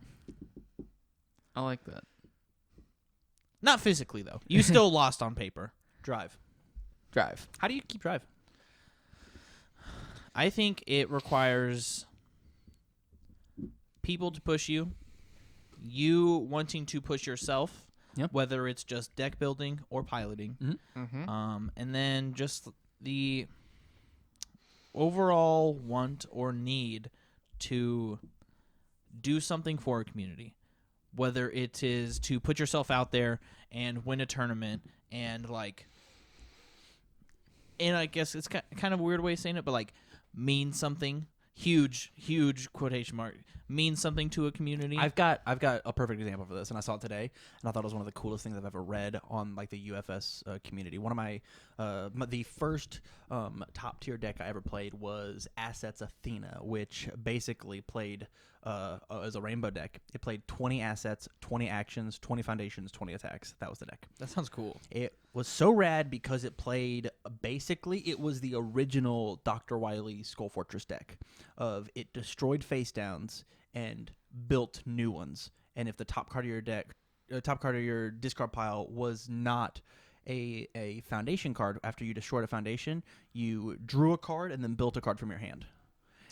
[SPEAKER 2] I like that.
[SPEAKER 3] Not physically though. You still lost on paper.
[SPEAKER 1] Drive.
[SPEAKER 2] Drive.
[SPEAKER 1] How do you keep drive?
[SPEAKER 3] I think it requires people to push you, you wanting to push yourself,
[SPEAKER 1] Yep.
[SPEAKER 3] whether it's just deck building or piloting,
[SPEAKER 2] Mm-hmm.
[SPEAKER 3] and then just the overall want or need to do something for a community, whether it is to put yourself out there and win a tournament and like, and I guess it's kind of a weird way of saying it, but like mean something huge quotation mark, mean something to a community.
[SPEAKER 1] I've got a perfect example for this, and I saw it today, and I thought it was one of the coolest things I've ever read on like the UFS community. One of the first top tier deck I ever played was Assets Athena, which basically played as a rainbow deck. It played 20 assets, 20 actions, 20 foundations, 20 attacks. That was the deck.
[SPEAKER 3] That sounds cool.
[SPEAKER 1] It was so rad because it played basically it was the original Dr. Wily Skull Fortress deck of it destroyed face downs and built new ones. And if the top card of your deck, top card of your discard pile was not a foundation card, after you destroyed a foundation, you drew a card and then built a card from your hand.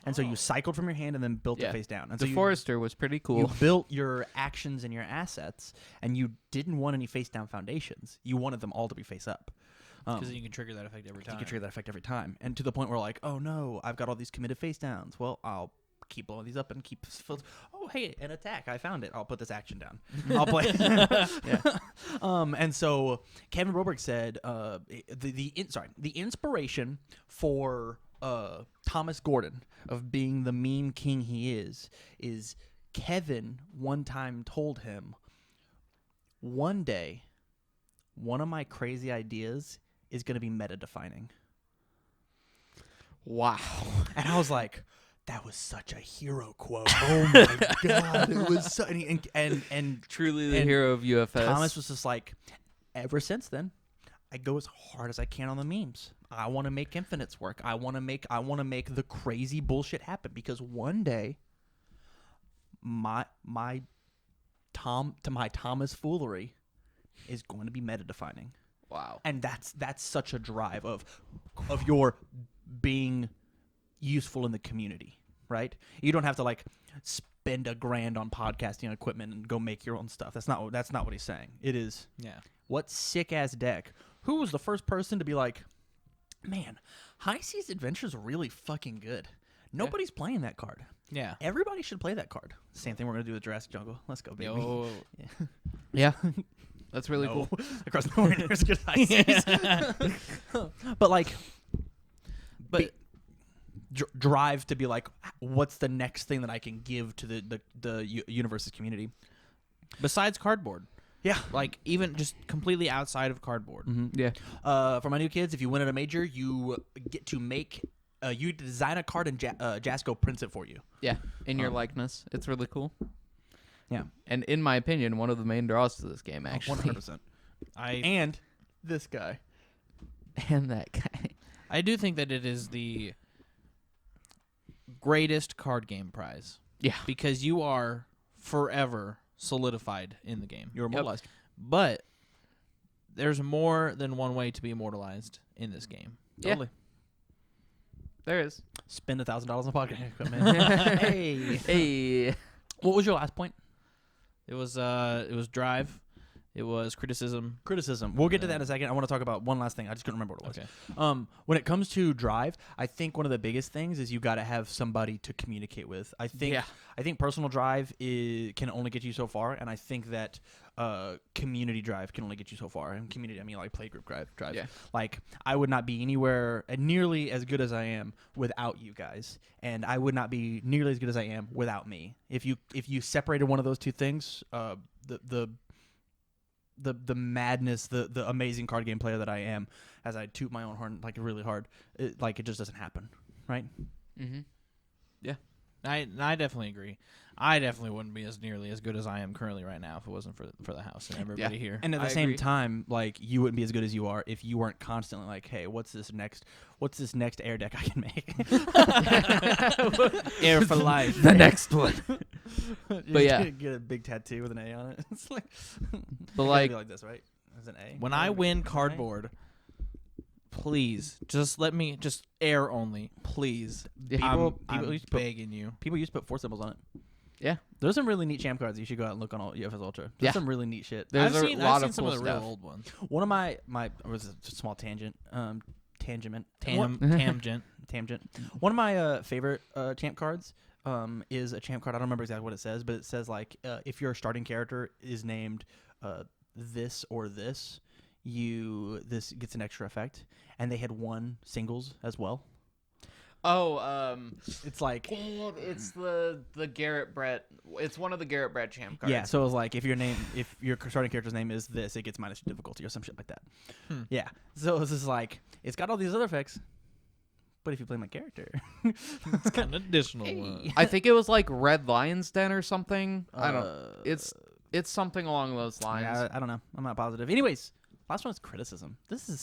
[SPEAKER 1] And so you cycled from your hand and then built it face down. And
[SPEAKER 2] The
[SPEAKER 1] so
[SPEAKER 2] Forester was pretty cool.
[SPEAKER 1] you built your actions and your assets, and you didn't want any face down foundations. You wanted them all to be face up.
[SPEAKER 3] Because you can trigger that effect every time.
[SPEAKER 1] You can trigger that effect every time. And to the point where like, oh no, I've got all these committed face downs. Well, I'll keep blowing these up and keep. Oh hey, an attack! I found it. I'll put this action down. I'll play. And so Kevin Broberg said the inspiration for Thomas Gordon of being the meme king he is Kevin one time told him, one day, one of my crazy ideas is going to be meta defining.
[SPEAKER 2] Wow.
[SPEAKER 1] And I was like, that was such a hero quote. Oh my god, it was so. And
[SPEAKER 2] Truly the hero of UFS.
[SPEAKER 1] Thomas was just like, ever since then, I go as hard as I can on the memes. I want to make infinites work. I want to make the crazy bullshit happen, because one day, my Thomas foolery is going to be meta defining.
[SPEAKER 2] Wow.
[SPEAKER 1] And that's such a drive of your being useful in the community. right? You don't have to like spend $1,000 on podcasting equipment and go make your own stuff. That's not what he's saying. It is what sick ass deck. Who was the first person to be like, man, High Seas Adventure's really fucking good. Nobody's playing that card.
[SPEAKER 3] Yeah.
[SPEAKER 1] Everybody should play that card. Same thing we're gonna do with Jurassic Jungle. Let's go, baby.
[SPEAKER 3] Yo.
[SPEAKER 2] Yeah. That's really cool.
[SPEAKER 1] Across nowhere there's good High Seas. But like, drive to be like, what's the next thing that I can give to the UniVersus community
[SPEAKER 3] Besides cardboard.
[SPEAKER 1] Yeah.
[SPEAKER 3] Like, even just completely outside of cardboard.
[SPEAKER 2] Yeah.
[SPEAKER 1] For my new kids, if you win at a major, you get to make you design a card and Jasco prints it for you.
[SPEAKER 2] Yeah. In your likeness. It's really cool.
[SPEAKER 1] Yeah.
[SPEAKER 2] And in my opinion, one of the main draws to this game, actually.
[SPEAKER 1] 100%. And this guy.
[SPEAKER 2] And that guy.
[SPEAKER 3] I do think that it is the greatest card game prize.
[SPEAKER 2] Yeah.
[SPEAKER 3] Because you are forever solidified in the game.
[SPEAKER 1] You're immortalized.
[SPEAKER 3] But there's more than one way to be immortalized in this game.
[SPEAKER 1] Totally.
[SPEAKER 2] Yeah. There is.
[SPEAKER 1] Spend $1,000 on podcast equipment.
[SPEAKER 2] Hey.
[SPEAKER 1] What was your last point?
[SPEAKER 3] It was drive. It was criticism.
[SPEAKER 1] Criticism. We'll get to that in a second. I want to talk about one last thing. I just couldn't remember what it was.
[SPEAKER 3] Okay.
[SPEAKER 1] When it comes to drive, I think one of the biggest things is you got to have somebody to communicate with. I think personal drive can only get you so far, and I think that community drive can only get you so far. And community, I mean like playgroup drive.
[SPEAKER 2] Yeah.
[SPEAKER 1] Like I would not be anywhere nearly as good as I am without you guys, and I would not be nearly as good as I am without me. If you separated one of those two things, the madness, the amazing card game player that I am, as I toot my own horn like really hard, it just doesn't happen, right?
[SPEAKER 2] Mm-hmm.
[SPEAKER 3] Yeah. I definitely agree. I definitely wouldn't be as nearly as good as I am currently right now if it wasn't for the house and everybody here.
[SPEAKER 1] And at the
[SPEAKER 2] I
[SPEAKER 1] same
[SPEAKER 2] agree.
[SPEAKER 1] time, like you wouldn't be as good as you are if you weren't constantly like, hey, what's this next air deck I can make?
[SPEAKER 3] Air for life.
[SPEAKER 2] The next one.
[SPEAKER 1] But
[SPEAKER 2] yeah.
[SPEAKER 1] Get a big tattoo with an A on it. It's like,
[SPEAKER 2] But
[SPEAKER 1] it's
[SPEAKER 2] like,
[SPEAKER 1] be like this, right? There's an A.
[SPEAKER 3] When I win cardboard, please just let me just air only, please. I'm
[SPEAKER 1] used to put,
[SPEAKER 3] begging you.
[SPEAKER 1] people used to put 4 symbols on it.
[SPEAKER 2] yeah.
[SPEAKER 1] There's some really neat champ cards. You should go out and look on UFS Ultra. There's some really neat shit.
[SPEAKER 2] There's
[SPEAKER 3] I've
[SPEAKER 2] a
[SPEAKER 3] seen
[SPEAKER 2] lot of
[SPEAKER 3] some
[SPEAKER 2] cool
[SPEAKER 3] of the real
[SPEAKER 2] stuff.
[SPEAKER 3] old ones.
[SPEAKER 1] One of my it was a small tangent. Tangent.
[SPEAKER 3] Tangent.
[SPEAKER 1] One of my favorite champ cards is a champ card. I don't remember exactly what it says, but it says like if your starting character is named this or this, this gets an extra effect. And they had 1 singles as well.
[SPEAKER 2] Oh,
[SPEAKER 1] It's like
[SPEAKER 2] it's the Garrett Brett. It's one of the Garrett Brett champ cards.
[SPEAKER 1] yeah. So it was like if your starting character's name is this, it gets minus difficulty or some shit like that. Yeah. So it's just like it's got all these other effects, but if you play my character,
[SPEAKER 3] It's got an additional one.
[SPEAKER 2] I think it was like Red Lion's Den or something. I don't. It's something along those lines.
[SPEAKER 1] yeah, I don't know. I'm not positive. Anyways, last one is criticism. This is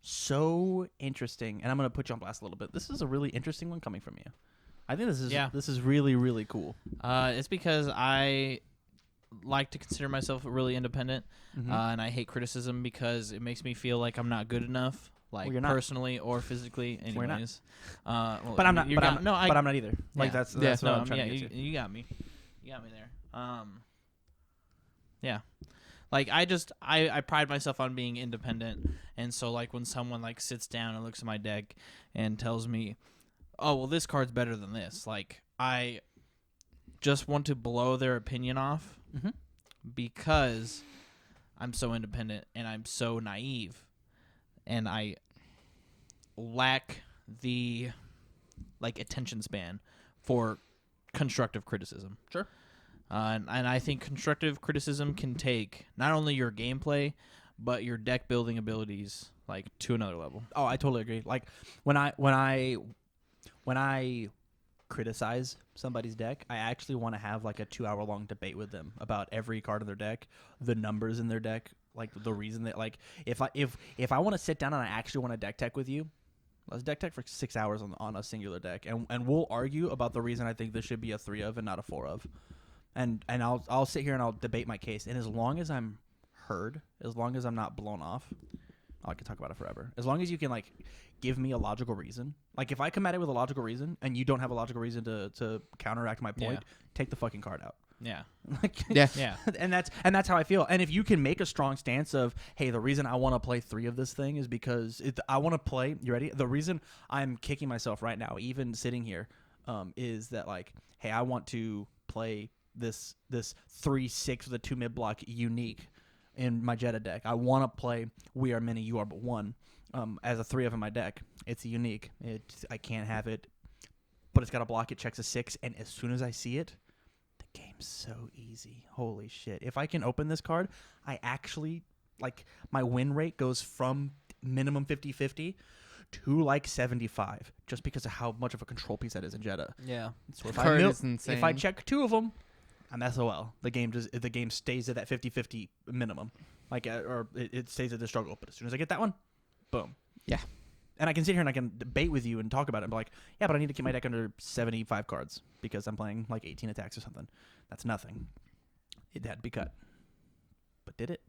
[SPEAKER 1] so interesting, and I'm gonna put you on blast a little bit. This is a really interesting one coming from you. I think this is really, really cool.
[SPEAKER 3] It's because I like to consider myself really independent, and I hate criticism because it makes me feel like I'm not good enough, like
[SPEAKER 1] you're not.
[SPEAKER 3] personally or physically. Anyways,
[SPEAKER 1] Well, but I'm not. But I'm not either. Like
[SPEAKER 3] yeah.
[SPEAKER 1] that's what I'm trying to get to.
[SPEAKER 3] You got me. You got me there. Yeah. Like I pride myself on being independent, and so like when someone like sits down and looks at my deck and tells me, "Oh, well, this card's better than this," like I just want to blow their opinion off because I'm so independent and I'm so naive, and I lack the like attention span for constructive criticism.
[SPEAKER 1] Sure.
[SPEAKER 3] And I think constructive criticism can take not only your gameplay, but your deck building abilities like to another level.
[SPEAKER 1] Oh, I totally agree. Like when I criticize somebody's deck, I actually want to have like a 2-hour long debate with them about every card in their deck, the numbers in their deck, like the reason that like if I want to sit down and I actually want to deck tech with you, let's deck tech for 6 hours on a singular deck, and we'll argue about the reason I think this should be a 3 of and not a 4 of. And I'll sit here and I'll debate my case, and as long as I'm heard, as long as I'm not blown off, I could talk about it forever. As long as you can like give me a logical reason. Like if I come at it with a logical reason and you don't have a logical reason to counteract my point, take the fucking card out.
[SPEAKER 3] Yeah.
[SPEAKER 1] Like,
[SPEAKER 3] Yeah.
[SPEAKER 1] and that's how I feel. And if you can make a strong stance of, hey, the reason I want to play 3 of this thing is because I want to play. You ready? The reason I'm kicking myself right now, even sitting here, is that like, hey, I want to play this 3/6 with a 2 mid block unique in my Jetta deck. I want to play We Are Many, You Are But One as a 3 of in my deck. It's a unique. I can't have it, but it's got a block. It checks a 6, and as soon as I see it, the game's so easy. Holy shit. If I can open this card, I actually, like, my win rate goes from minimum 50-50 to like 75 just because of how much of a control piece that is in Jetta.
[SPEAKER 3] Yeah.
[SPEAKER 1] So
[SPEAKER 2] Card is insane.
[SPEAKER 1] if I check 2 of them, I'm SOL. The game stays at that 50-50 minimum. Like or it stays at the struggle, but as soon as I get that one, boom.
[SPEAKER 2] Yeah.
[SPEAKER 1] And I can sit here and I can debate with you and talk about it and be like, yeah, but I need to keep my deck under 75 cards because I'm playing like 18 attacks or something. That's nothing. It had to be cut. But did it?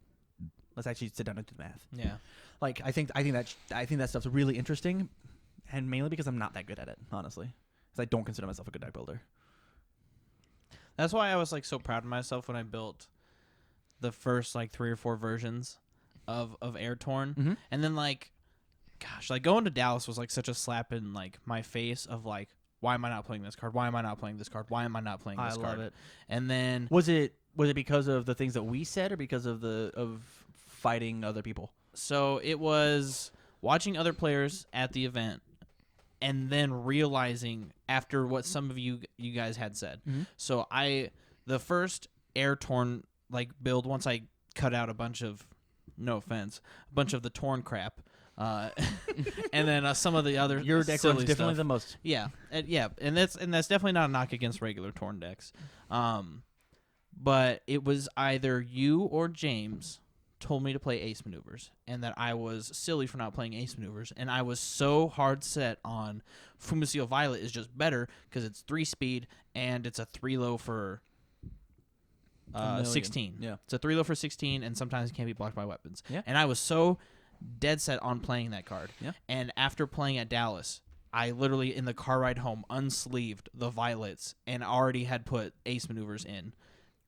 [SPEAKER 1] Let's actually sit down and do the math.
[SPEAKER 3] Yeah.
[SPEAKER 1] Like I think that stuff's really interesting, and mainly because I'm not that good at it, honestly. Because I don't consider myself a good deck builder.
[SPEAKER 3] That's why I was like so proud of myself when I built the first like 3 or 4 versions of Air Torn.
[SPEAKER 1] Mm-hmm.
[SPEAKER 3] And then like, gosh, like going to Dallas was like such a slap in like my face of like, why am I not playing this card? Why am I not playing this card? Why am I not playing this card?
[SPEAKER 1] I love it.
[SPEAKER 3] And then
[SPEAKER 1] Was it because of the things that we said or because of fighting other people?
[SPEAKER 3] so it was watching other players at the event and then realizing after what some of you guys had said.
[SPEAKER 1] Mm-hmm.
[SPEAKER 3] So the first Air Torn like build, once I cut out a bunch of, no offense, a bunch of the torn crap, and then some of the other
[SPEAKER 1] Your deck
[SPEAKER 3] silly
[SPEAKER 1] runs definitely
[SPEAKER 3] stuff.
[SPEAKER 1] the most.
[SPEAKER 3] Yeah, and that's definitely not a knock against regular torn decks. But it was either you or James told me to play ace maneuvers, and that I was silly for not playing ace maneuvers, and I was so hard set on Fumisil Violet is just better because it's 3 speed and it's a 3 low for 16.
[SPEAKER 1] Yeah.
[SPEAKER 3] It's a 3 low for 16, and sometimes it can't be blocked by weapons.
[SPEAKER 1] Yeah.
[SPEAKER 3] And I was so dead set on playing that card.
[SPEAKER 1] Yeah.
[SPEAKER 3] And after playing at Dallas, I literally in the car ride home unsleeved the violets and already had put ace maneuvers in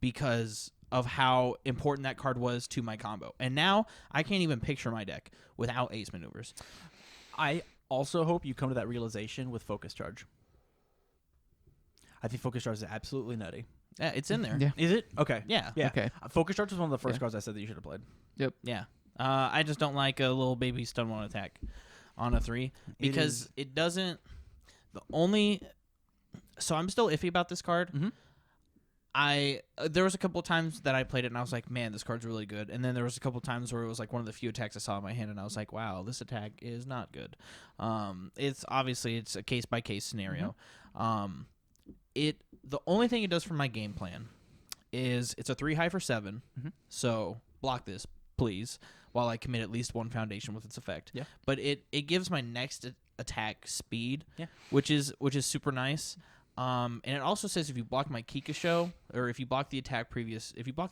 [SPEAKER 3] because of how important that card was to my combo. And now I can't even picture my deck without ace maneuvers.
[SPEAKER 1] I also hope you come to that realization with Focus Charge. I think Focus Charge is absolutely nutty.
[SPEAKER 3] Yeah, it's in there.
[SPEAKER 2] Yeah.
[SPEAKER 1] Is it? Okay.
[SPEAKER 3] Yeah.
[SPEAKER 1] Yeah.
[SPEAKER 2] Okay.
[SPEAKER 1] Focus Charge was one of the first
[SPEAKER 2] Yeah.
[SPEAKER 1] cards I said that you should have played.
[SPEAKER 3] Yeah. I just don't like a little baby stun 1 attack on a 3 because it doesn't. The only. So I'm still iffy about this card.
[SPEAKER 1] Mm-hmm.
[SPEAKER 3] There was a couple of times that I played it and I was like, man, this card's really good. And then there was a couple of times where it was like one of the few attacks I saw in my hand and I was like, wow, this attack is not good. It's a case by case scenario.
[SPEAKER 1] Mm-hmm.
[SPEAKER 3] The only thing it does for my game plan is it's a 3 high for 7.
[SPEAKER 1] Mm-hmm.
[SPEAKER 3] So block this, please, while I commit at least 1 foundation with its effect.
[SPEAKER 1] Yeah.
[SPEAKER 3] But it gives my next attack speed,
[SPEAKER 1] Yeah.
[SPEAKER 3] which is super nice. And it also says if you block my Kikisho, or if you block the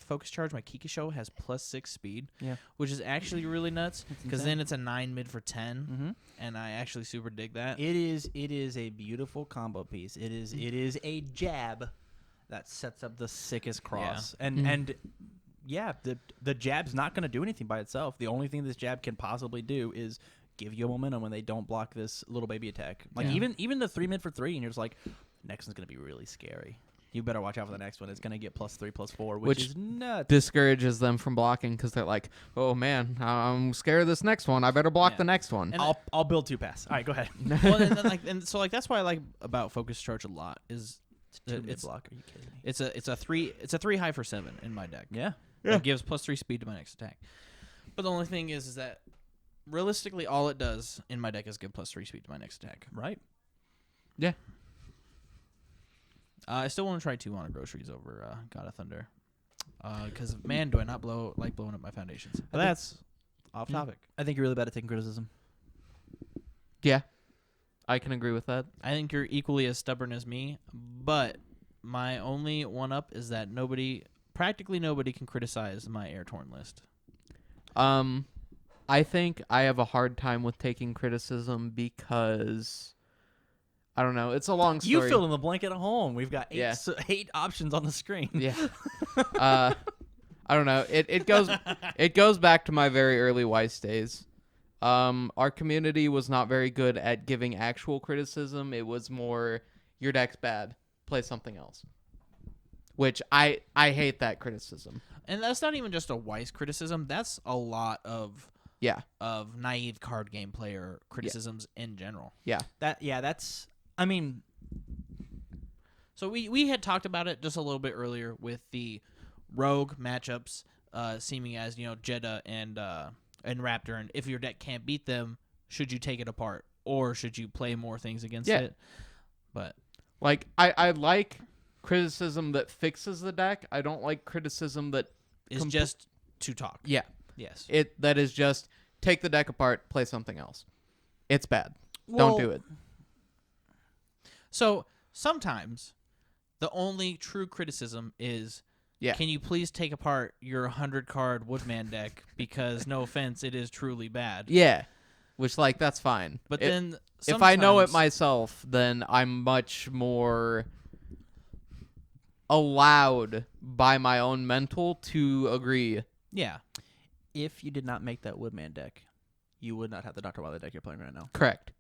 [SPEAKER 3] Focus Charge, my Kikisho has +6 speed, which is actually really nuts because then it's a 9 mid for 10,
[SPEAKER 1] Mm-hmm.
[SPEAKER 3] and I actually super dig that.
[SPEAKER 1] It is a beautiful combo piece. It is a jab that sets up the sickest cross.
[SPEAKER 3] Yeah.
[SPEAKER 1] And the jab's not going to do anything by itself. The only thing this jab can possibly do is give you a momentum when they don't block this little baby attack. Like even the 3 mid for 3, and you're just like, next one's going to be really scary. You better watch out for the next one. It's going to get +3, +4, which is nuts.
[SPEAKER 2] Discourages them from blocking because they're like, oh man, I'm scared of this next one. I better block the next one.
[SPEAKER 3] And
[SPEAKER 1] I'll build 2 pass. All right, go ahead.
[SPEAKER 3] Well, and so that's why I like about Focus Charge a lot is
[SPEAKER 1] Two mid block. Are you kidding me?
[SPEAKER 3] it's a 3 high for 7 in my deck.
[SPEAKER 1] Yeah.
[SPEAKER 3] That gives +3 speed to my next attack. But the only thing is that realistically all it does in my deck is give +3 speed to my next attack.
[SPEAKER 1] Right.
[SPEAKER 2] Yeah.
[SPEAKER 3] I still want to try 2 on groceries over God of Thunder. Because man, do I not like blowing up my foundations. But that's off topic.
[SPEAKER 1] I think you're really bad at taking criticism.
[SPEAKER 2] Yeah. I can agree with that.
[SPEAKER 3] I think you're equally as stubborn as me, but my only one up is that practically nobody can criticize my Air Torn list.
[SPEAKER 2] I think I have a hard time with taking criticism because I don't know. It's a long story.
[SPEAKER 1] You fill in the blank at home. We've got
[SPEAKER 2] Yeah.
[SPEAKER 1] 8 options on the screen.
[SPEAKER 2] Yeah. I don't know. It goes back to my very early Weiss days. Our community was not very good at giving actual criticism. It was more, your deck's bad, play something else. Which I hate that criticism.
[SPEAKER 3] And that's not even just a Weiss criticism. That's a lot of naive card game player criticisms in general.
[SPEAKER 2] Yeah.
[SPEAKER 1] That's I mean,
[SPEAKER 3] so we had talked about it just a little bit earlier with the rogue matchups, seeming as Jeddah and Raptor, and if your deck can't beat them, should you take it apart or should you play more things against it? But
[SPEAKER 2] like I like criticism that fixes the deck. I don't like criticism that
[SPEAKER 3] is just to talk.
[SPEAKER 2] Yeah.
[SPEAKER 3] Yes.
[SPEAKER 2] That is just take the deck apart, play something else. It's bad.
[SPEAKER 1] Well,
[SPEAKER 2] Don't do it.
[SPEAKER 3] So sometimes the only true criticism is, can you please take apart your 100-card Woodman deck because, no offense, it is truly bad.
[SPEAKER 2] Yeah. Which, like, that's fine.
[SPEAKER 3] But then
[SPEAKER 2] if I know it
[SPEAKER 3] sometimes-
[SPEAKER 2] myself, then I'm much more allowed by my own mental to agree.
[SPEAKER 3] Yeah.
[SPEAKER 1] if you did not make that Woodman deck, you would not have the Dr. Wily deck you're playing right now.
[SPEAKER 2] Correct.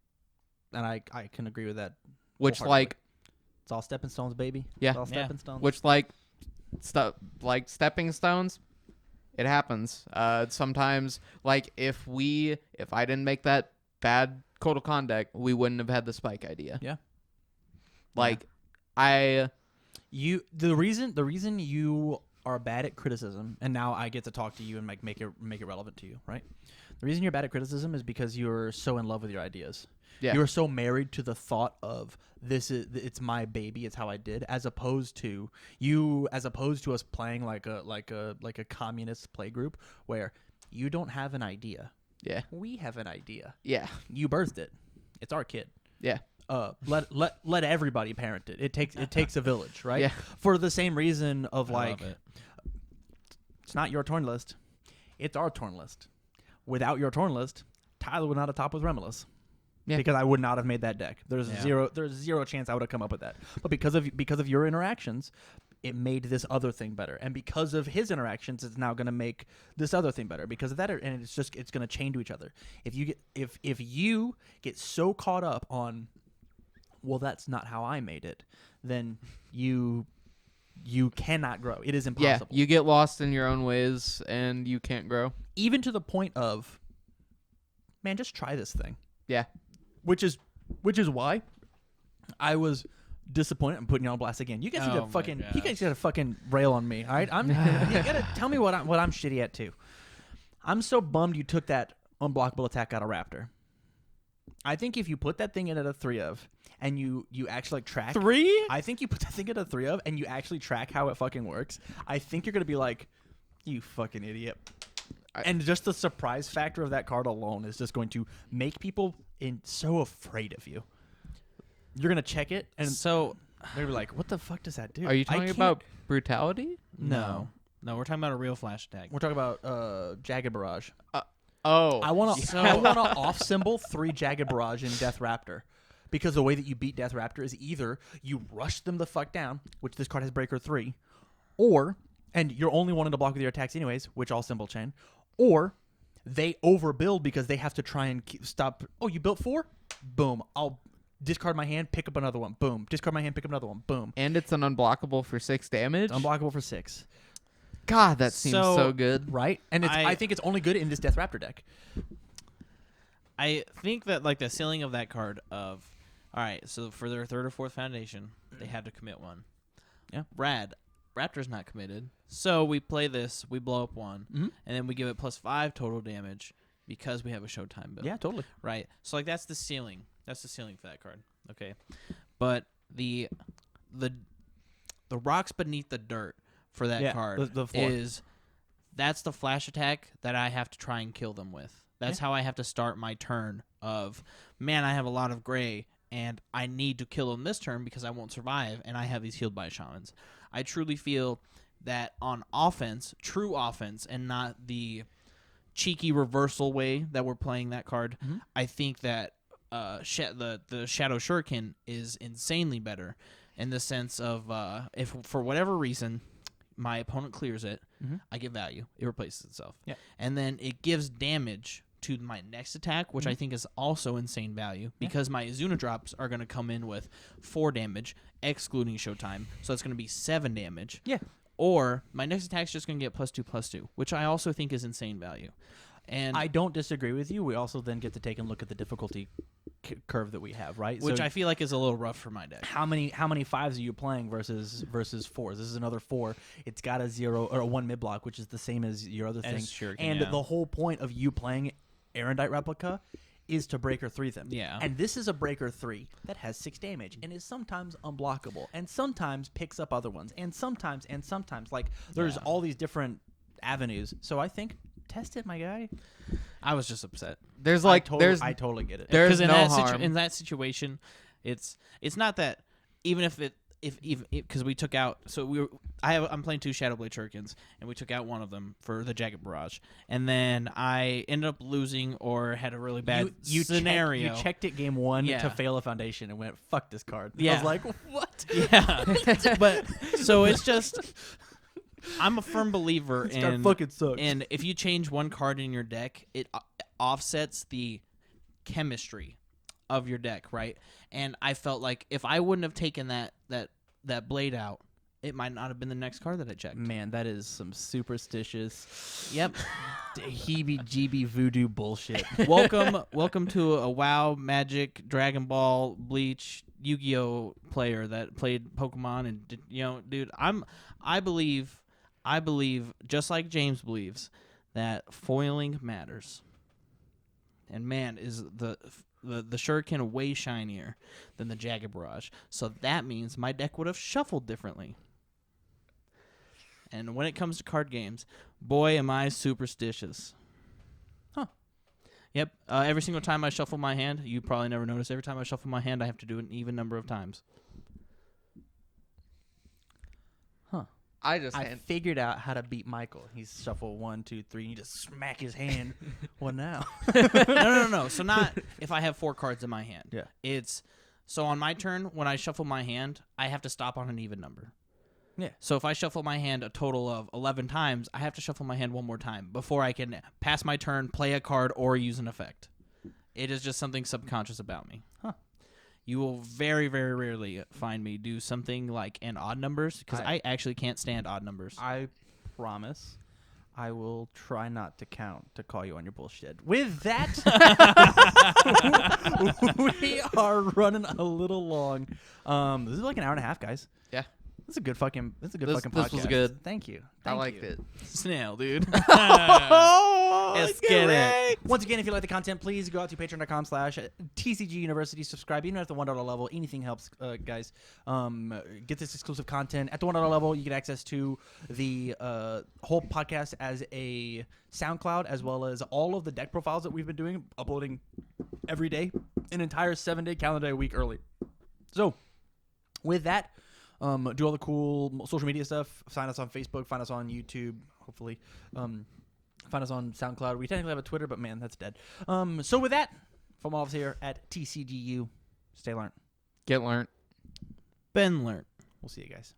[SPEAKER 1] And I can agree with that.
[SPEAKER 2] Which,
[SPEAKER 1] wholeheartedly.
[SPEAKER 2] like,
[SPEAKER 1] It's all stepping stones, baby.
[SPEAKER 2] Yeah.
[SPEAKER 1] It's all
[SPEAKER 3] Yeah.
[SPEAKER 1] stepping stones.
[SPEAKER 2] which, like stepping stones, it happens. Sometimes, like, if I didn't make that bad Kotal Khan deck, we wouldn't have had the Spike idea.
[SPEAKER 1] Yeah.
[SPEAKER 2] Like,
[SPEAKER 1] the reason you are bad at criticism, and now I get to talk to you and make it relevant to you, right? The reason you're bad at criticism is because you're so in love with your ideas.
[SPEAKER 2] Yeah.
[SPEAKER 1] You're so married to the thought of it's my baby, it's how I did, as opposed to us playing like a communist play group where you don't have an idea.
[SPEAKER 2] Yeah.
[SPEAKER 1] We have an idea.
[SPEAKER 2] Yeah.
[SPEAKER 1] You birthed it. It's our kid.
[SPEAKER 2] Yeah.
[SPEAKER 1] Let everybody parent it. It takes a village, right?
[SPEAKER 2] Yeah.
[SPEAKER 1] For the same reason of
[SPEAKER 3] I
[SPEAKER 1] like,
[SPEAKER 3] love it.
[SPEAKER 1] it's not your torn list, it's our torn list. Without your torn list, Tyler would not have topped with Remulus.
[SPEAKER 2] Yeah.
[SPEAKER 1] Because I would not have made that deck. There's
[SPEAKER 3] Yeah.
[SPEAKER 1] zero chance I would have come up with that. But because of your interactions, it made this other thing better. And because of his interactions, it's now going to make this other thing better. Because of that, and it's going to chain to each other. If you get so caught up on, well, that's not how I made it, then you cannot grow. It is
[SPEAKER 2] Yeah.
[SPEAKER 1] impossible.
[SPEAKER 2] You get lost in your own ways and you can't grow.
[SPEAKER 1] Even to the point of, man, just try this thing.
[SPEAKER 2] Yeah.
[SPEAKER 1] Which is why I was disappointed. I'm putting you on blast again. You guys
[SPEAKER 3] Oh
[SPEAKER 1] need
[SPEAKER 3] my
[SPEAKER 1] to fucking
[SPEAKER 3] gosh.
[SPEAKER 1] you guys got to fucking rail on me. All right, you gotta tell me what I'm shitty at too. I'm so bummed you took that unblockable attack out of Raptor. I think if you put that thing in at a 3 of and you actually track
[SPEAKER 3] 3?
[SPEAKER 1] I think you put that thing at a 3 of and you actually track how it fucking works. I think you're gonna be like, you fucking idiot. And just the surprise factor of that card alone is just going to make people so afraid of you. You're going to check it, and
[SPEAKER 3] So
[SPEAKER 1] they're gonna be like, what the fuck does that do?
[SPEAKER 2] Are you
[SPEAKER 1] I
[SPEAKER 2] talking
[SPEAKER 1] can't-
[SPEAKER 2] about brutality?
[SPEAKER 3] no, we're talking about a real flash attack.
[SPEAKER 1] We're talking about Jagged Barrage.
[SPEAKER 2] Oh.
[SPEAKER 1] I want to
[SPEAKER 3] So-
[SPEAKER 1] off symbol 3 Jagged Barrage in Death Raptor. Because the way that you beat Death Raptor is either you rush them the fuck down, which this card has Breaker 3, and you're only wanting to block with your attacks anyways, which all symbol chain, or they overbuild because they have to try and stop. Oh, you built 4? Boom. I'll discard my hand, pick up another one. Boom. Discard my hand, pick up another one. Boom.
[SPEAKER 2] And it's an unblockable for 6 damage?
[SPEAKER 1] Unblockable for 6.
[SPEAKER 2] God, that seems so good.
[SPEAKER 1] Right? And I think it's only good in this Death Raptor deck.
[SPEAKER 3] I think that like the ceiling of that card of, all right, so for their 3rd or 4th foundation, they had to commit 1.
[SPEAKER 1] Yeah.
[SPEAKER 3] Raptor's not committed. So we play this, we blow up 1,
[SPEAKER 1] Mhm.
[SPEAKER 3] and then we give it +5 total damage because we have a Showtime build.
[SPEAKER 1] Yeah, totally.
[SPEAKER 3] Right. So like that's the ceiling. That's the ceiling for that card. Okay. But the rocks beneath the dirt for that
[SPEAKER 1] Yeah,
[SPEAKER 3] card
[SPEAKER 1] the floor.
[SPEAKER 3] is that's the flash attack that I have to try and kill them with. That's how I have to start my turn of, man, I have a lot of gray and I need to kill them this turn because I won't survive and I have these healed by shamans. I truly feel that on offense, true offense, and not the cheeky reversal way that we're playing that card,
[SPEAKER 1] Mhm.
[SPEAKER 3] I think that the Shadow Shuriken is insanely better in the sense of if for whatever reason my opponent clears it,
[SPEAKER 1] Mhm.
[SPEAKER 3] I get value. It replaces itself.
[SPEAKER 1] Yeah.
[SPEAKER 3] And then it gives damage to my next attack, which I think is also insane value because my Izuna drops are going to come in with 4 damage, excluding Showtime. So it's going to be 7 damage.
[SPEAKER 1] Yeah.
[SPEAKER 3] Or my next attack's just going to get +2/+2, which I also think is insane value. And
[SPEAKER 1] I don't disagree with you. We also then get to take a look at the difficulty curve that we have, right?
[SPEAKER 3] which
[SPEAKER 1] So
[SPEAKER 3] I feel like is a little rough for my deck.
[SPEAKER 1] how many 5s are you playing versus 4s? This is another 4. It's got a 0 or a 1 mid block, which is the same as your other thing.
[SPEAKER 3] As Shuriken,
[SPEAKER 1] And
[SPEAKER 3] yeah.
[SPEAKER 1] the whole point of you playing Erendite Replica is to breaker 3 them.
[SPEAKER 3] Yeah.
[SPEAKER 1] And this is a breaker 3 that has 6 damage and is sometimes unblockable and sometimes picks up other ones and sometimes like there's
[SPEAKER 3] Yeah.
[SPEAKER 1] all these different avenues. So I think test it, my guy.
[SPEAKER 3] I was just upset.
[SPEAKER 2] There's like
[SPEAKER 1] I totally get it.
[SPEAKER 2] There's
[SPEAKER 3] in
[SPEAKER 2] no
[SPEAKER 3] that
[SPEAKER 2] harm.
[SPEAKER 3] in that situation, it's not that even if because we took out I'm playing 2 Shadowblade Shurikens and we took out one of them for the Jagged Barrage and then I ended up losing or had a really bad scenario.
[SPEAKER 1] You checked it game 1
[SPEAKER 3] Yeah.
[SPEAKER 1] to fail a foundation and went, fuck this card. I
[SPEAKER 3] Yeah.
[SPEAKER 1] was like, what?
[SPEAKER 3] Yeah, but so it's just I'm a firm believer
[SPEAKER 1] This card
[SPEAKER 3] in
[SPEAKER 1] fucking sucks.
[SPEAKER 3] and if you change one card in your deck, it offsets the chemistry of your deck, right? And I felt like if I wouldn't have taken that blade out, it might not have been the next card that I checked.
[SPEAKER 1] Man, that is some superstitious
[SPEAKER 3] Yep.
[SPEAKER 1] heebie-jeebie voodoo bullshit.
[SPEAKER 3] welcome to a WoW, Magic, Dragon Ball, Bleach, Yu-Gi-Oh player that played Pokemon and dude, I believe just like James believes that foiling matters. And man, is the Shuriken way shinier than the Jagged Barrage. So that means my deck would have shuffled differently. And when it comes to card games, boy, am I superstitious.
[SPEAKER 1] Huh.
[SPEAKER 3] Yep. Every single time I shuffle my hand, you probably never notice, every time I shuffle my hand, I have to do it an even number of times.
[SPEAKER 1] I figured out how to beat Michael. He's shuffle 1, 2, 3, and you just smack his hand. What now?
[SPEAKER 3] No. So not if I have 4 cards in my hand.
[SPEAKER 1] Yeah.
[SPEAKER 3] It's so on my turn, when I shuffle my hand, I have to stop on an even number.
[SPEAKER 1] Yeah.
[SPEAKER 3] So if I shuffle my hand a total of 11 times, I have to shuffle my hand one more time before I can pass my turn, play a card, or use an effect. It is just something subconscious about me.
[SPEAKER 1] Huh.
[SPEAKER 3] You will very, very rarely find me do something like an odd numbers because I actually can't stand odd numbers.
[SPEAKER 1] I promise I will try not to count to call you on your bullshit. With that, we are running a little long. This is like an hour and a half, guys.
[SPEAKER 2] Yeah.
[SPEAKER 1] This is a good fucking fucking
[SPEAKER 2] This
[SPEAKER 1] podcast.
[SPEAKER 2] was good.
[SPEAKER 1] Thank you.
[SPEAKER 2] I liked it.
[SPEAKER 3] Snail, dude.
[SPEAKER 1] Oh,
[SPEAKER 3] Let's get it.
[SPEAKER 1] Once again, if you like the content, please go out to patreon.com/TCG University. Subscribe, even at the $1 level. Anything helps, guys. Get this exclusive content. At the $1 level, you get access to the whole podcast as a SoundCloud, as well as all of the deck profiles that we've been doing, uploading every day, an entire 7-day calendar day a week early. So, with that, do all the cool social media stuff. Find us on Facebook. Find us on YouTube. Hopefully, find us on SoundCloud. We technically have a Twitter, but man, that's dead. So with that, from all of us here at TCGU, stay learned.
[SPEAKER 2] Get learned.
[SPEAKER 3] Ben learned.
[SPEAKER 1] We'll see you guys.